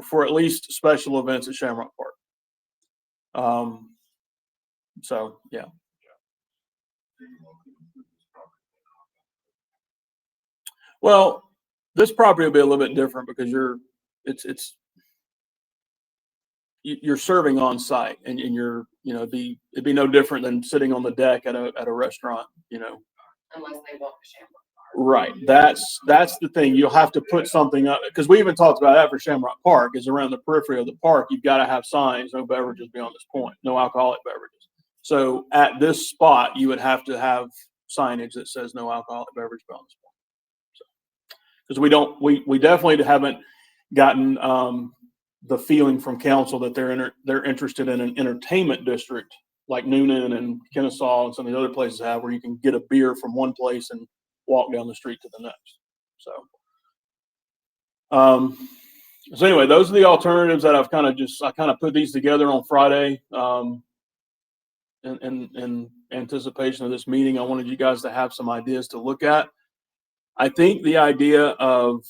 [SPEAKER 1] for at least special events at Shamrock Park. So yeah. Well, this property will be a little bit different because you're serving on site and it'd be no different than sitting on the deck at a restaurant,
[SPEAKER 4] Unless they walk to Shamrock.
[SPEAKER 1] Right. That's the thing. You'll have to put something up because we even talked about that for Shamrock Park is around the periphery of the park. You've got to have signs, no beverages beyond this point, no alcoholic beverages. So at this spot, you would have to have signage that says no alcoholic beverage beyond this point. Because we definitely haven't gotten the feeling from council that they're interested in an entertainment district like Noonan and Kennesaw and some of the other places have where you can get a beer from one place and walk down the street to the next. So anyway, those are the alternatives that I kind of put these together on Friday. in anticipation of this meeting, I wanted you guys to have some ideas to look at. I think the idea of,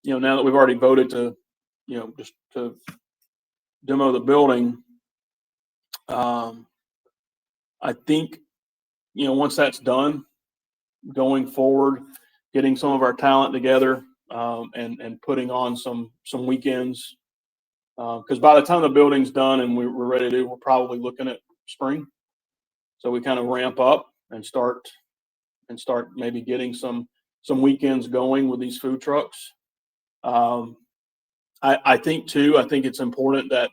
[SPEAKER 1] now that we've already voted to, just to demo the building, I think, once that's done, going forward, getting some of our talent together, and putting on some weekends. Because by the time the building's done and we're ready to, we're probably looking at spring. So we kind of ramp up and start maybe getting some weekends going with these food trucks. I think it's important that,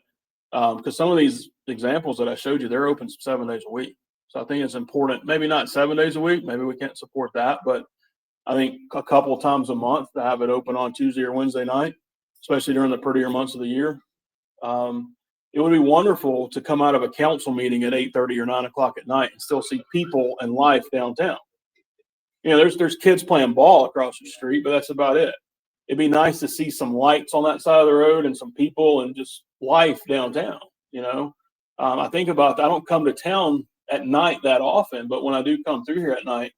[SPEAKER 1] because some of these examples that I showed you, they're open 7 days a week. So I think it's important, maybe not 7 days a week, maybe we can't support that, but I think a couple of times a month to have it open on Tuesday or Wednesday night, especially during the prettier months of the year. It would be wonderful to come out of a council meeting at 8:30 or 9 o'clock at night and still see people and life downtown. There's kids playing ball across the street, but that's about it. It'd be nice to see some lights on that side of the road and some people and just life downtown. I think about that. I don't come to town at night that often, but when I do come through here at night,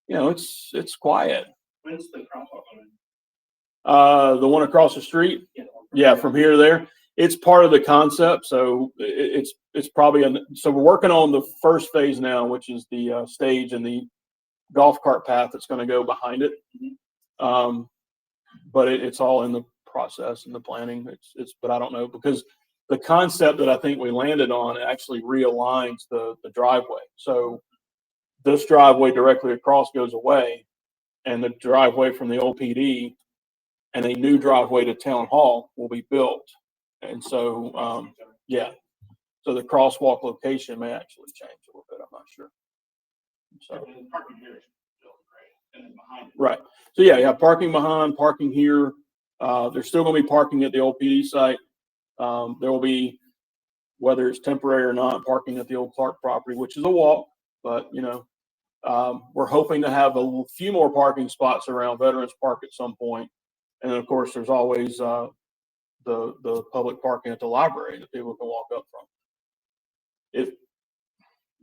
[SPEAKER 1] it's quiet.
[SPEAKER 6] When's the crosswalk on?
[SPEAKER 1] The one across the street.
[SPEAKER 6] Yeah.
[SPEAKER 1] Yeah, from here to there. It's part of the concept, so it's probably so we're working on the first phase now, which is the stage and the golf cart path that's going to go behind it. But it's all in the process and the planning. But I don't know, because the concept that I think we landed on actually realigns the driveway. So this driveway directly across goes away, and the driveway from the old PD and a new driveway to Town Hall will be built. And so, so the crosswalk location may actually change a little bit. I'm not sure. So,
[SPEAKER 6] Parking here is built, right? And then behind it.
[SPEAKER 1] right. So yeah, parking behind, parking here. There's still going to be parking at the old PD site. There will be, whether it's temporary or not, parking at the old Clark property, which is a walk, but we're hoping to have a few more parking spots around Veterans Park at some point. And then of course there's always, the public parking at the library that people can walk up from.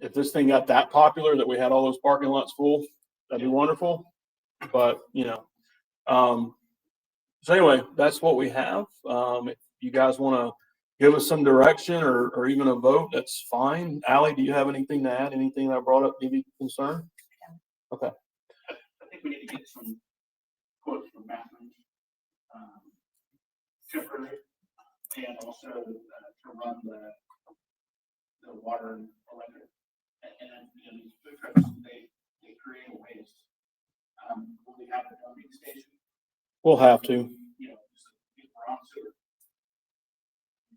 [SPEAKER 1] If this thing got that popular that we had all those parking lots full, that'd be wonderful. But so anyway, that's what we have. If you guys want to give us some direction or even a vote, that's fine. Allie, do you have anything to add? Anything that I brought up give you concern? Okay.
[SPEAKER 6] I think we need to get some quotes from bathrooms, temporary, and also to run the water and electric. And then, these food trucks, they create a waste. Will we have a dumping station?
[SPEAKER 1] We'll have to.
[SPEAKER 6] Just get around sewer.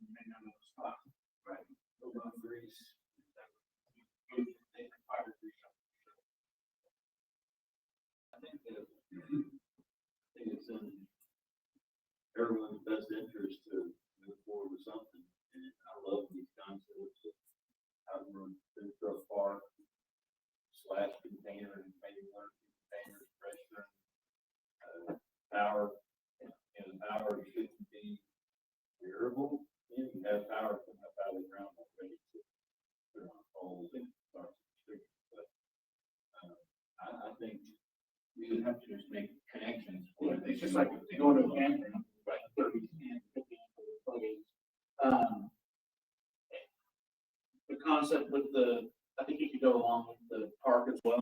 [SPEAKER 6] Maybe on the spot. Right. Over on grease. Fire grease.
[SPEAKER 3] I think it's in everyone's best interest to move forward with something. And I love these concepts of having a food truck park / container, and maybe 1 or 2 containers, restaurant, power. The power shouldn't be variable. You have power coming up out of the ground already to put on poles and start restricting. But I think we would have to just make connections.
[SPEAKER 6] It's just like going to a campground, right? 30, 50 plugins. The concept with I think you could go along with the park as well,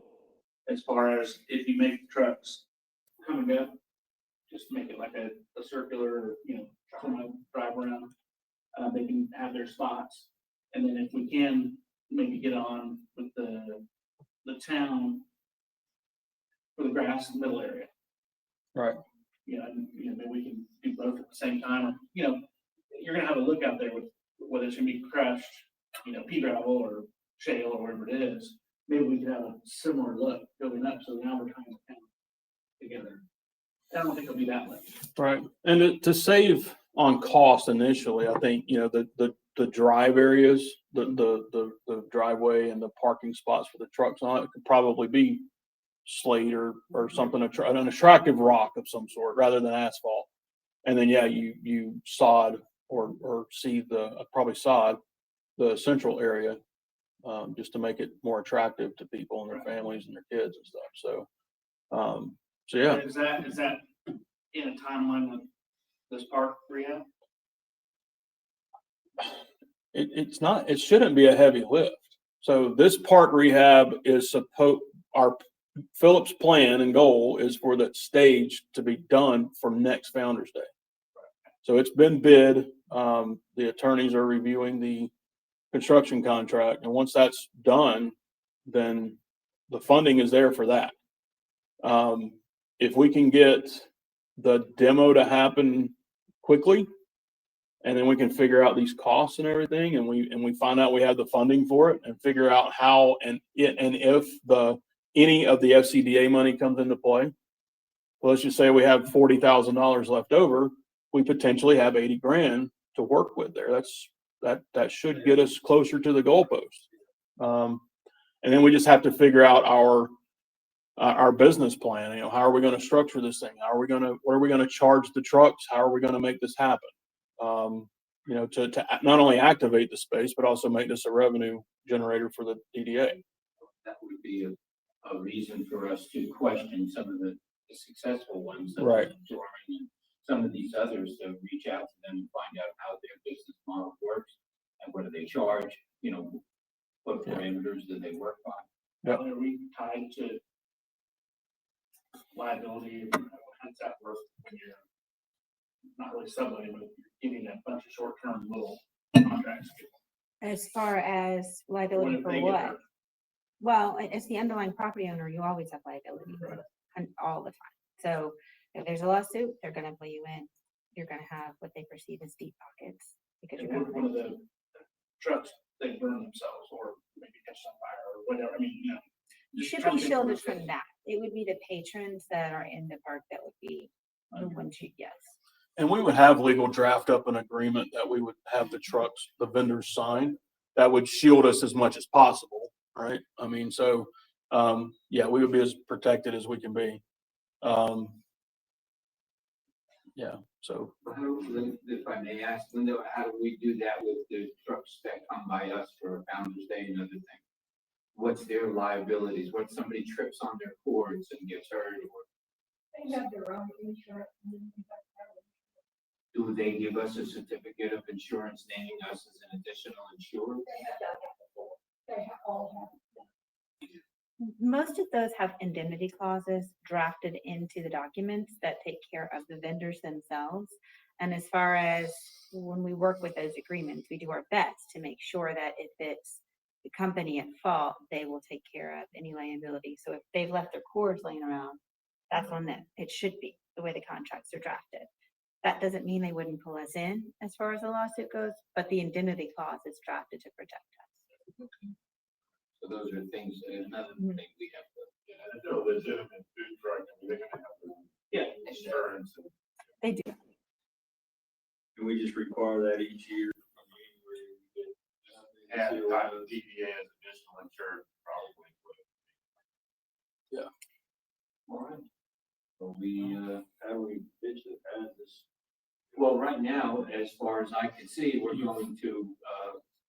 [SPEAKER 6] as far as if you make trucks come and go, just make it like a circular, drive around. They can have their spots, and then if we can maybe get on with the town for the grass middle area.
[SPEAKER 1] Right.
[SPEAKER 6] Maybe we can do both at the same time. You're gonna have a look out there with whether it's gonna be crushed, pea gravel or shale or whatever it is. Maybe we could have a similar look building up, so now we're trying to together. I don't think it'll be that much.
[SPEAKER 1] Right. And to save on cost initially, I think, the drive areas, the driveway and the parking spots for the trucks on it could probably be slate or something, an attractive rock of some sort rather than asphalt. And then, you sod or probably sod the central area. just to make it more attractive to people and their families and their kids and stuff. So yeah,
[SPEAKER 6] Is that in a timeline with this park rehab?
[SPEAKER 1] it's not, it shouldn't be a heavy lift. So this park rehab is our Philip's plan and goal is for that stage to be done for next Founder's Day. So it's been bid. The attorneys are reviewing the construction contract, and once that's done, then the funding is there for that. If we can get the demo to happen quickly, and then we can figure out these costs and everything, and we find out we have the funding for it, and figure out how and if any of the FCDA money comes into play. Well, let's just say we have $40,000 left over, we potentially have 80 grand to work with there. That should get us closer to the goalpost. And then we just have to figure out our business plan. You know, how are we going to structure this thing? What are we going to charge the trucks? How are we going to make this happen? You know, to not only activate the space, but also make this a revenue generator for the DDA.
[SPEAKER 2] That would be a reason for us to question some of the successful ones.
[SPEAKER 1] Right.
[SPEAKER 2] And some of these others, to reach out to them and find out how their business model works and what do they charge, you know, what parameters do they work by.
[SPEAKER 1] Yep.
[SPEAKER 6] Are we tied to liability? How does that work when you're not really subletting, but you're giving a bunch of short-term little contracts?
[SPEAKER 7] As far as liability
[SPEAKER 6] What if
[SPEAKER 7] for
[SPEAKER 6] they get
[SPEAKER 7] what?
[SPEAKER 6] hurt?
[SPEAKER 7] Well, as the underlying property owner, you always have liability all the time. So if there's a lawsuit, they're gonna pull you in. You're gonna have what they perceive as deep pockets because
[SPEAKER 6] And
[SPEAKER 7] you're
[SPEAKER 6] what if one
[SPEAKER 7] gonna.
[SPEAKER 6] of the trucks, they burn themselves or maybe catch on fire or whatever, I mean, you know.
[SPEAKER 7] You
[SPEAKER 6] just
[SPEAKER 7] should be
[SPEAKER 6] something
[SPEAKER 7] shielded
[SPEAKER 6] for-
[SPEAKER 7] from that. It would be the patrons that are in the park that would be the ones you, yes.
[SPEAKER 1] And we would have legal draft up an agreement that we would have the trucks, the vendors sign, that would shield us as much as possible, right? I mean, so, yeah, we would be as protected as we can be. Yeah, so.
[SPEAKER 2] If I may ask, Linda, how do we do that with the trucks that come by us for Founder's Day and other things? What's their liabilities? What if somebody trips on their cords and gets hurt, or
[SPEAKER 8] They have their own insurance.
[SPEAKER 2] do they give us a certificate of insurance naming us as an additional insurer?
[SPEAKER 8] They have done that before. They have all have.
[SPEAKER 7] Most of those have indemnity clauses drafted into the documents that take care of the vendors themselves. And as far as when we work with those agreements, we do our best to make sure that if it's the company at fault, they will take care of any liability. So if they've left their cords laying around, that's on them. It should be the way the contracts are drafted. That doesn't mean they wouldn't pull us in as far as the lawsuit goes, but the indemnity clause is drafted to protect us.
[SPEAKER 2] So those are things, another
[SPEAKER 7] Mhm.
[SPEAKER 2] thing we have to.
[SPEAKER 3] If they're legitimate food truck, they're gonna have
[SPEAKER 2] Yeah.
[SPEAKER 3] insurance.
[SPEAKER 7] They do.
[SPEAKER 3] Can we just require that each year?
[SPEAKER 5] At the time of DDA as additional insurance, probably.
[SPEAKER 2] All right.
[SPEAKER 3] So we, how do we pitch it as this?
[SPEAKER 2] Well, right now, as far as I can see, we're going to,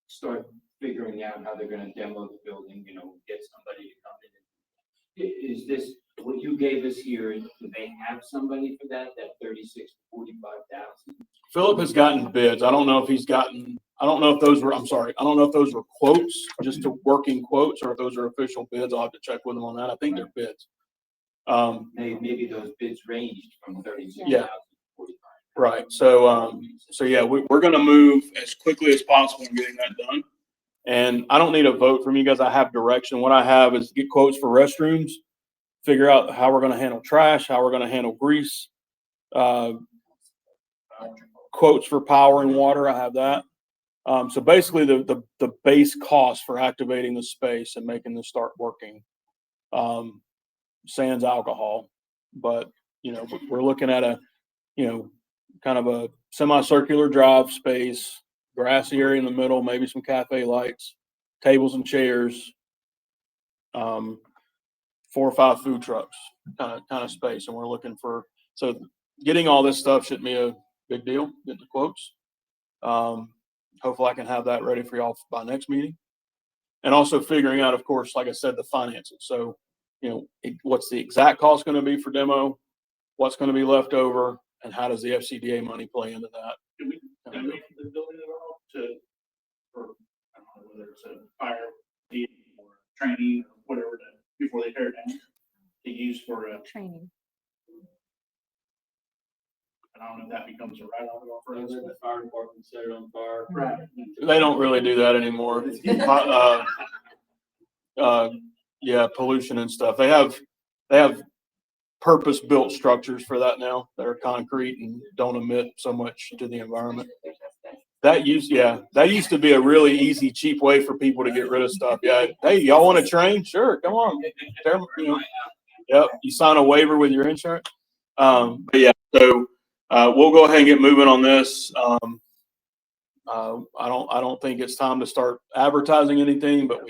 [SPEAKER 2] start figuring out how they're gonna demo the building, you know, get somebody to come in. Is this, what you gave us here, do they have somebody for that 36 to 45,000?
[SPEAKER 1] Philip has gotten bids. I don't know if I don't know if those were quotes, just to working quotes, or if those are official bids. I'll have to check with them on that. I think they're bids.
[SPEAKER 2] Maybe those bids ranged from 36,000
[SPEAKER 1] Yeah.
[SPEAKER 2] to 45.
[SPEAKER 1] Right. So yeah, we're going to move as quickly as possible in getting that done. And I don't need a vote from you guys. I have direction. What I have is get quotes for restrooms, figure out how we're going to handle trash, how we're going to handle grease, quotes for power and water. I have that. So basically the base cost for activating the space and making this start working, sans alcohol. But, you know, we're looking at kind of a semicircular drive space, grassy area in the middle, maybe some cafe lights, tables and chairs, 4 or 5 food trucks, kind of space. And we're looking for, so getting all this stuff shouldn't be a big deal, getting the quotes. Hopefully I can have that ready for y'all by next meeting. and also figuring out, of course, like I said, the finances. So, what's the exact cost going to be for demo? What's going to be left over, and how does the FCDA money play into that?
[SPEAKER 6] Can we donate the building at all for, I don't know whether it's a fire deal or training or whatever, before they tear it down, to use for a,
[SPEAKER 7] Training.
[SPEAKER 6] I don't know if that becomes a write-off at all for us.
[SPEAKER 3] The fire department set it on fire.
[SPEAKER 6] Right.
[SPEAKER 1] They don't really do that anymore. Yeah, pollution and stuff. They have purpose-built structures for that now that are concrete and don't emit so much to the environment. That used to be a really easy, cheap way for people to get rid of stuff. Yeah, hey, y'all want to train? Sure, come on. Yep, you sign a waiver with your insurance. But yeah, so we'll go ahead and get moving on this. I don't think it's time to start advertising anything, but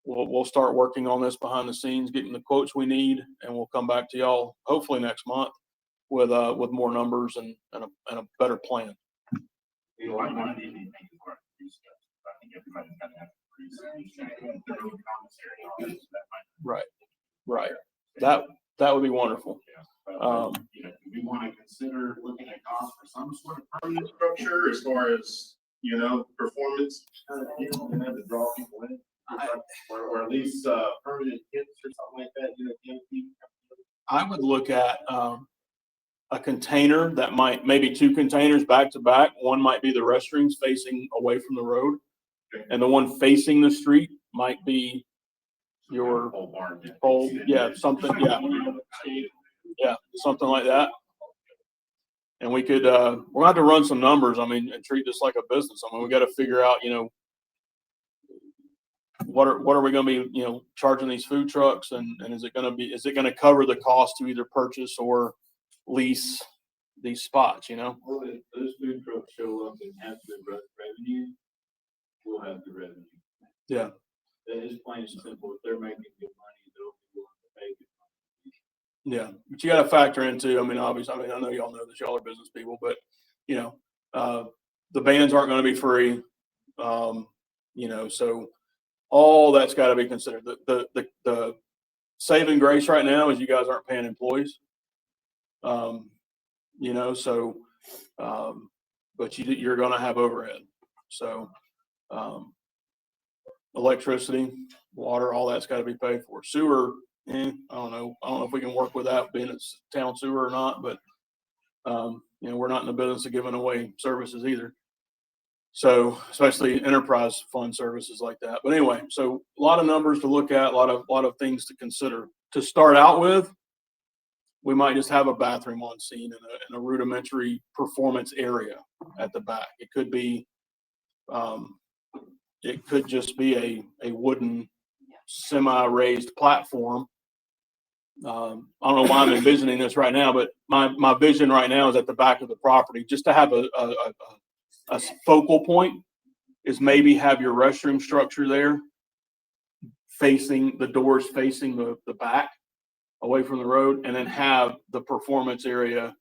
[SPEAKER 1] we'll start working on this behind the scenes, getting the quotes we need, and we'll come back to y'all hopefully next month with more numbers and a better plan.
[SPEAKER 5] You know, I think I think everybody's got to have
[SPEAKER 1] Right. That would be wonderful.
[SPEAKER 5] You know, do we want to consider looking at costs for some sort of permanent structure as far as, performance, and then to draw people in? Or at least, permanent kits or something like that,
[SPEAKER 1] I would look at a container that maybe two containers back to back. One might be the restrooms facing away from the road, and the one facing the street might be your
[SPEAKER 5] whole barn.
[SPEAKER 1] something like that. And we could we're gonna have to run some numbers. I mean, and treat this like a business. I mean, we got to figure out, what are we going to be, charging these food trucks, and is it going to cover the cost to either purchase or lease these spots?
[SPEAKER 3] Well, if those food trucks show up and have the revenue, we'll have the revenue.
[SPEAKER 1] Yeah.
[SPEAKER 3] That is plain and simple. If they're making good money, they'll be willing to pay good money.
[SPEAKER 1] Yeah, but you got to factor into, obviously, I know y'all know this, y'all are business people, but, the bands aren't going to be free. So all that's got to be considered. The saving grace right now is you guys aren't paying employees. But you're going to have overhead. So, electricity, water, all that's got to be paid for. Sewer, I don't know if we can work with that, being it's town sewer or not, but we're not in the business of giving away services either. So, especially enterprise fund services like that. But anyway, so a lot of numbers to look at, a lot of things to consider. To start out with, we might just have a bathroom on scene in a rudimentary performance area at the back. It could be, it could just be a wooden semi-raised platform. I don't know why I'm envisioning this right now, but my vision right now is at the back of the property, just to have a focal point, is maybe have your restroom structure there facing the doors, facing the back away from the road, and then have the performance area,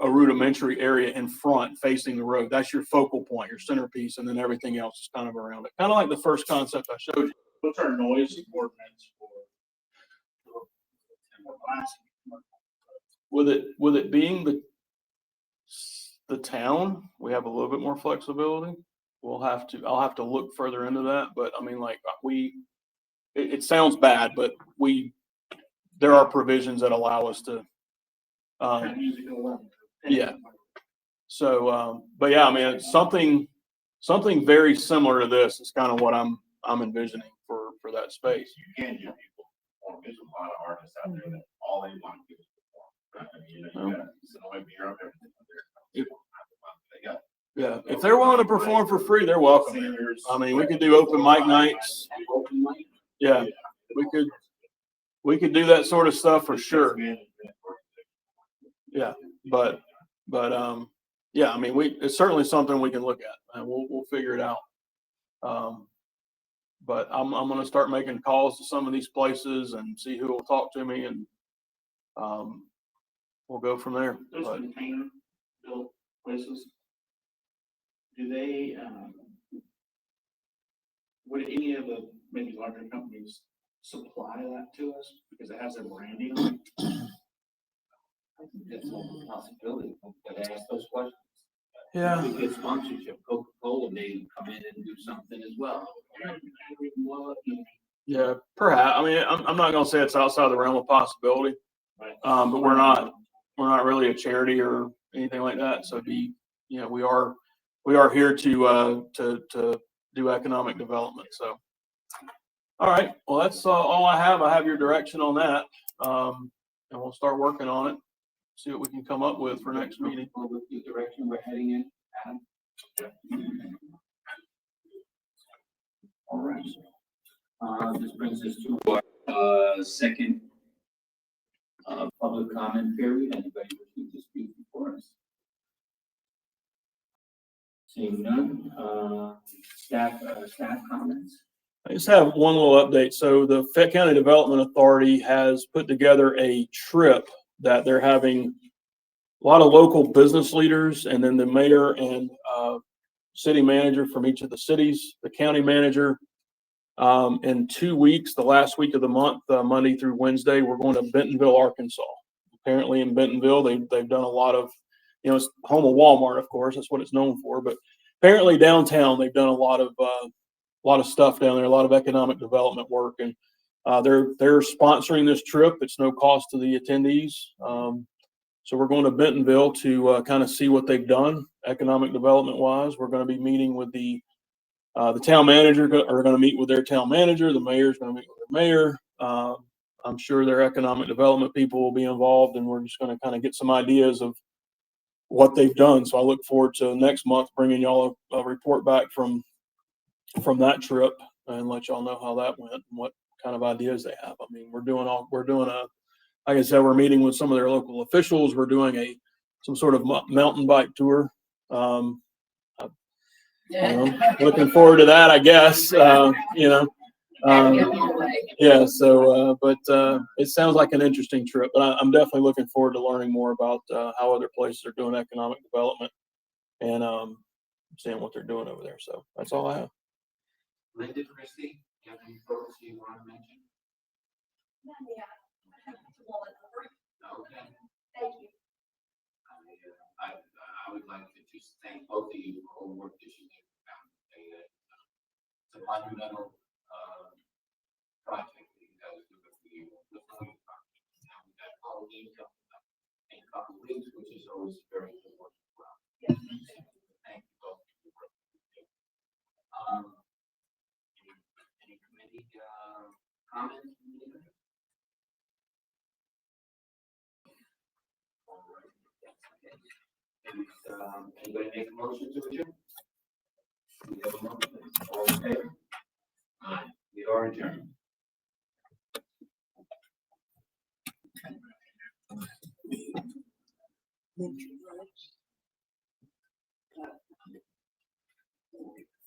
[SPEAKER 1] a rudimentary area in front facing the road. That's your focal point, your centerpiece, and then everything else is kind of around it. Kind of like the first concept I showed you.
[SPEAKER 6] What's our noise ordinance for?
[SPEAKER 1] With it being the town, we have a little bit more flexibility. I'll have to look further into that, but it sounds bad, but there are provisions that allow us to, yeah. So, but yeah, it's something very similar to this is kind of what I'm envisioning for that space.
[SPEAKER 5] You can give people perform. There's a lot of artists out there that all they want to do is perform. You got some way beer up there.
[SPEAKER 1] Yeah, if they're willing to perform for free, they're welcome. We could do open mic nights. Yeah, we could do that sort of stuff for sure. Yeah, but yeah, it's certainly something we can look at, and we'll figure it out. But I'm going to start making calls to some of these places and see who will talk to me, and we'll go from there.
[SPEAKER 6] Those container built places, do they, would any of the maybe larger companies supply that to us because it has their branding on it?
[SPEAKER 2] I think that's a possibility, but ask those questions.
[SPEAKER 1] Yeah.
[SPEAKER 2] We get sponsorship, Coca-Cola may come in and do something as well.
[SPEAKER 1] Yeah, perhaps. I mean, I'm not gonna say it's outside the realm of possibility.
[SPEAKER 6] Right.
[SPEAKER 1] But we're not really a charity or anything like that. So we are here to do economic development. So, all right. Well, that's all I have. I have your direction on that. And we'll start working on it. See what we can come up with for next meeting.
[SPEAKER 2] With the direction we're heading in, Adam? All right. This brings us to our second public comment period. Anybody wishing to speak before us? Seeing none, staff comments?
[SPEAKER 1] I just have one little update. So the Fayette County Development Authority has put together a trip that they're having a lot of local business leaders, and then the mayor and city manager from each of the cities, the county manager. In 2 weeks, the last week of the month, Monday through Wednesday, we're going to Bentonville, Arkansas. Apparently in Bentonville, they've done a lot of, it's home of Walmart, of course, that's what it's known for. But apparently downtown, they've done a lot of stuff down there, a lot of economic development work, and they're sponsoring this trip. It's no cost to the attendees. So we're going to Bentonville to kind of see what they've done economic development wise. We're going to be meeting with the town manager, are going to meet with their town manager. The mayor's going to meet with their mayor. I'm sure their economic development people will be involved, and we're just going to kind of get some ideas of what they've done. So I look forward to next month bringing y'all a report back from that trip and let y'all know how that went and what kind of ideas they have. I mean, like I said, we're meeting with some of their local officials. We're doing some sort of mountain bike tour. Looking forward to that, I guess. Yeah. So, but it sounds like an interesting trip. But I'm definitely looking forward to learning more about how other places are doing economic development and seeing what they're doing over there. So that's all I have.
[SPEAKER 2] Linda, Christie, do you have any folks you want to mention?
[SPEAKER 8] Yeah, I have to mull it over.
[SPEAKER 2] Okay.
[SPEAKER 8] Thank you.
[SPEAKER 2] I would like to just thank both of you for all the work that you did. It's a monumental project that you guys do every year. Now we got Halloween coming up in a couple of weeks, which is always very important.
[SPEAKER 8] Yes.
[SPEAKER 2] Thank you both for your work. Any committee comments? All right. Anybody make a motion to adjourn? We have a motion. All in favor? Aye. We are adjourned.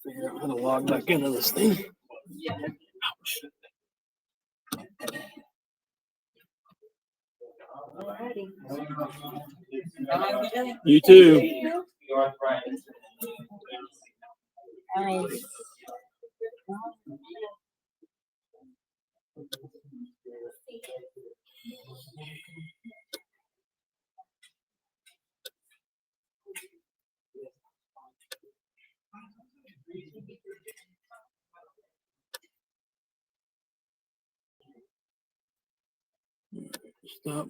[SPEAKER 1] Figure out how to log back into this thing. You too. Stop.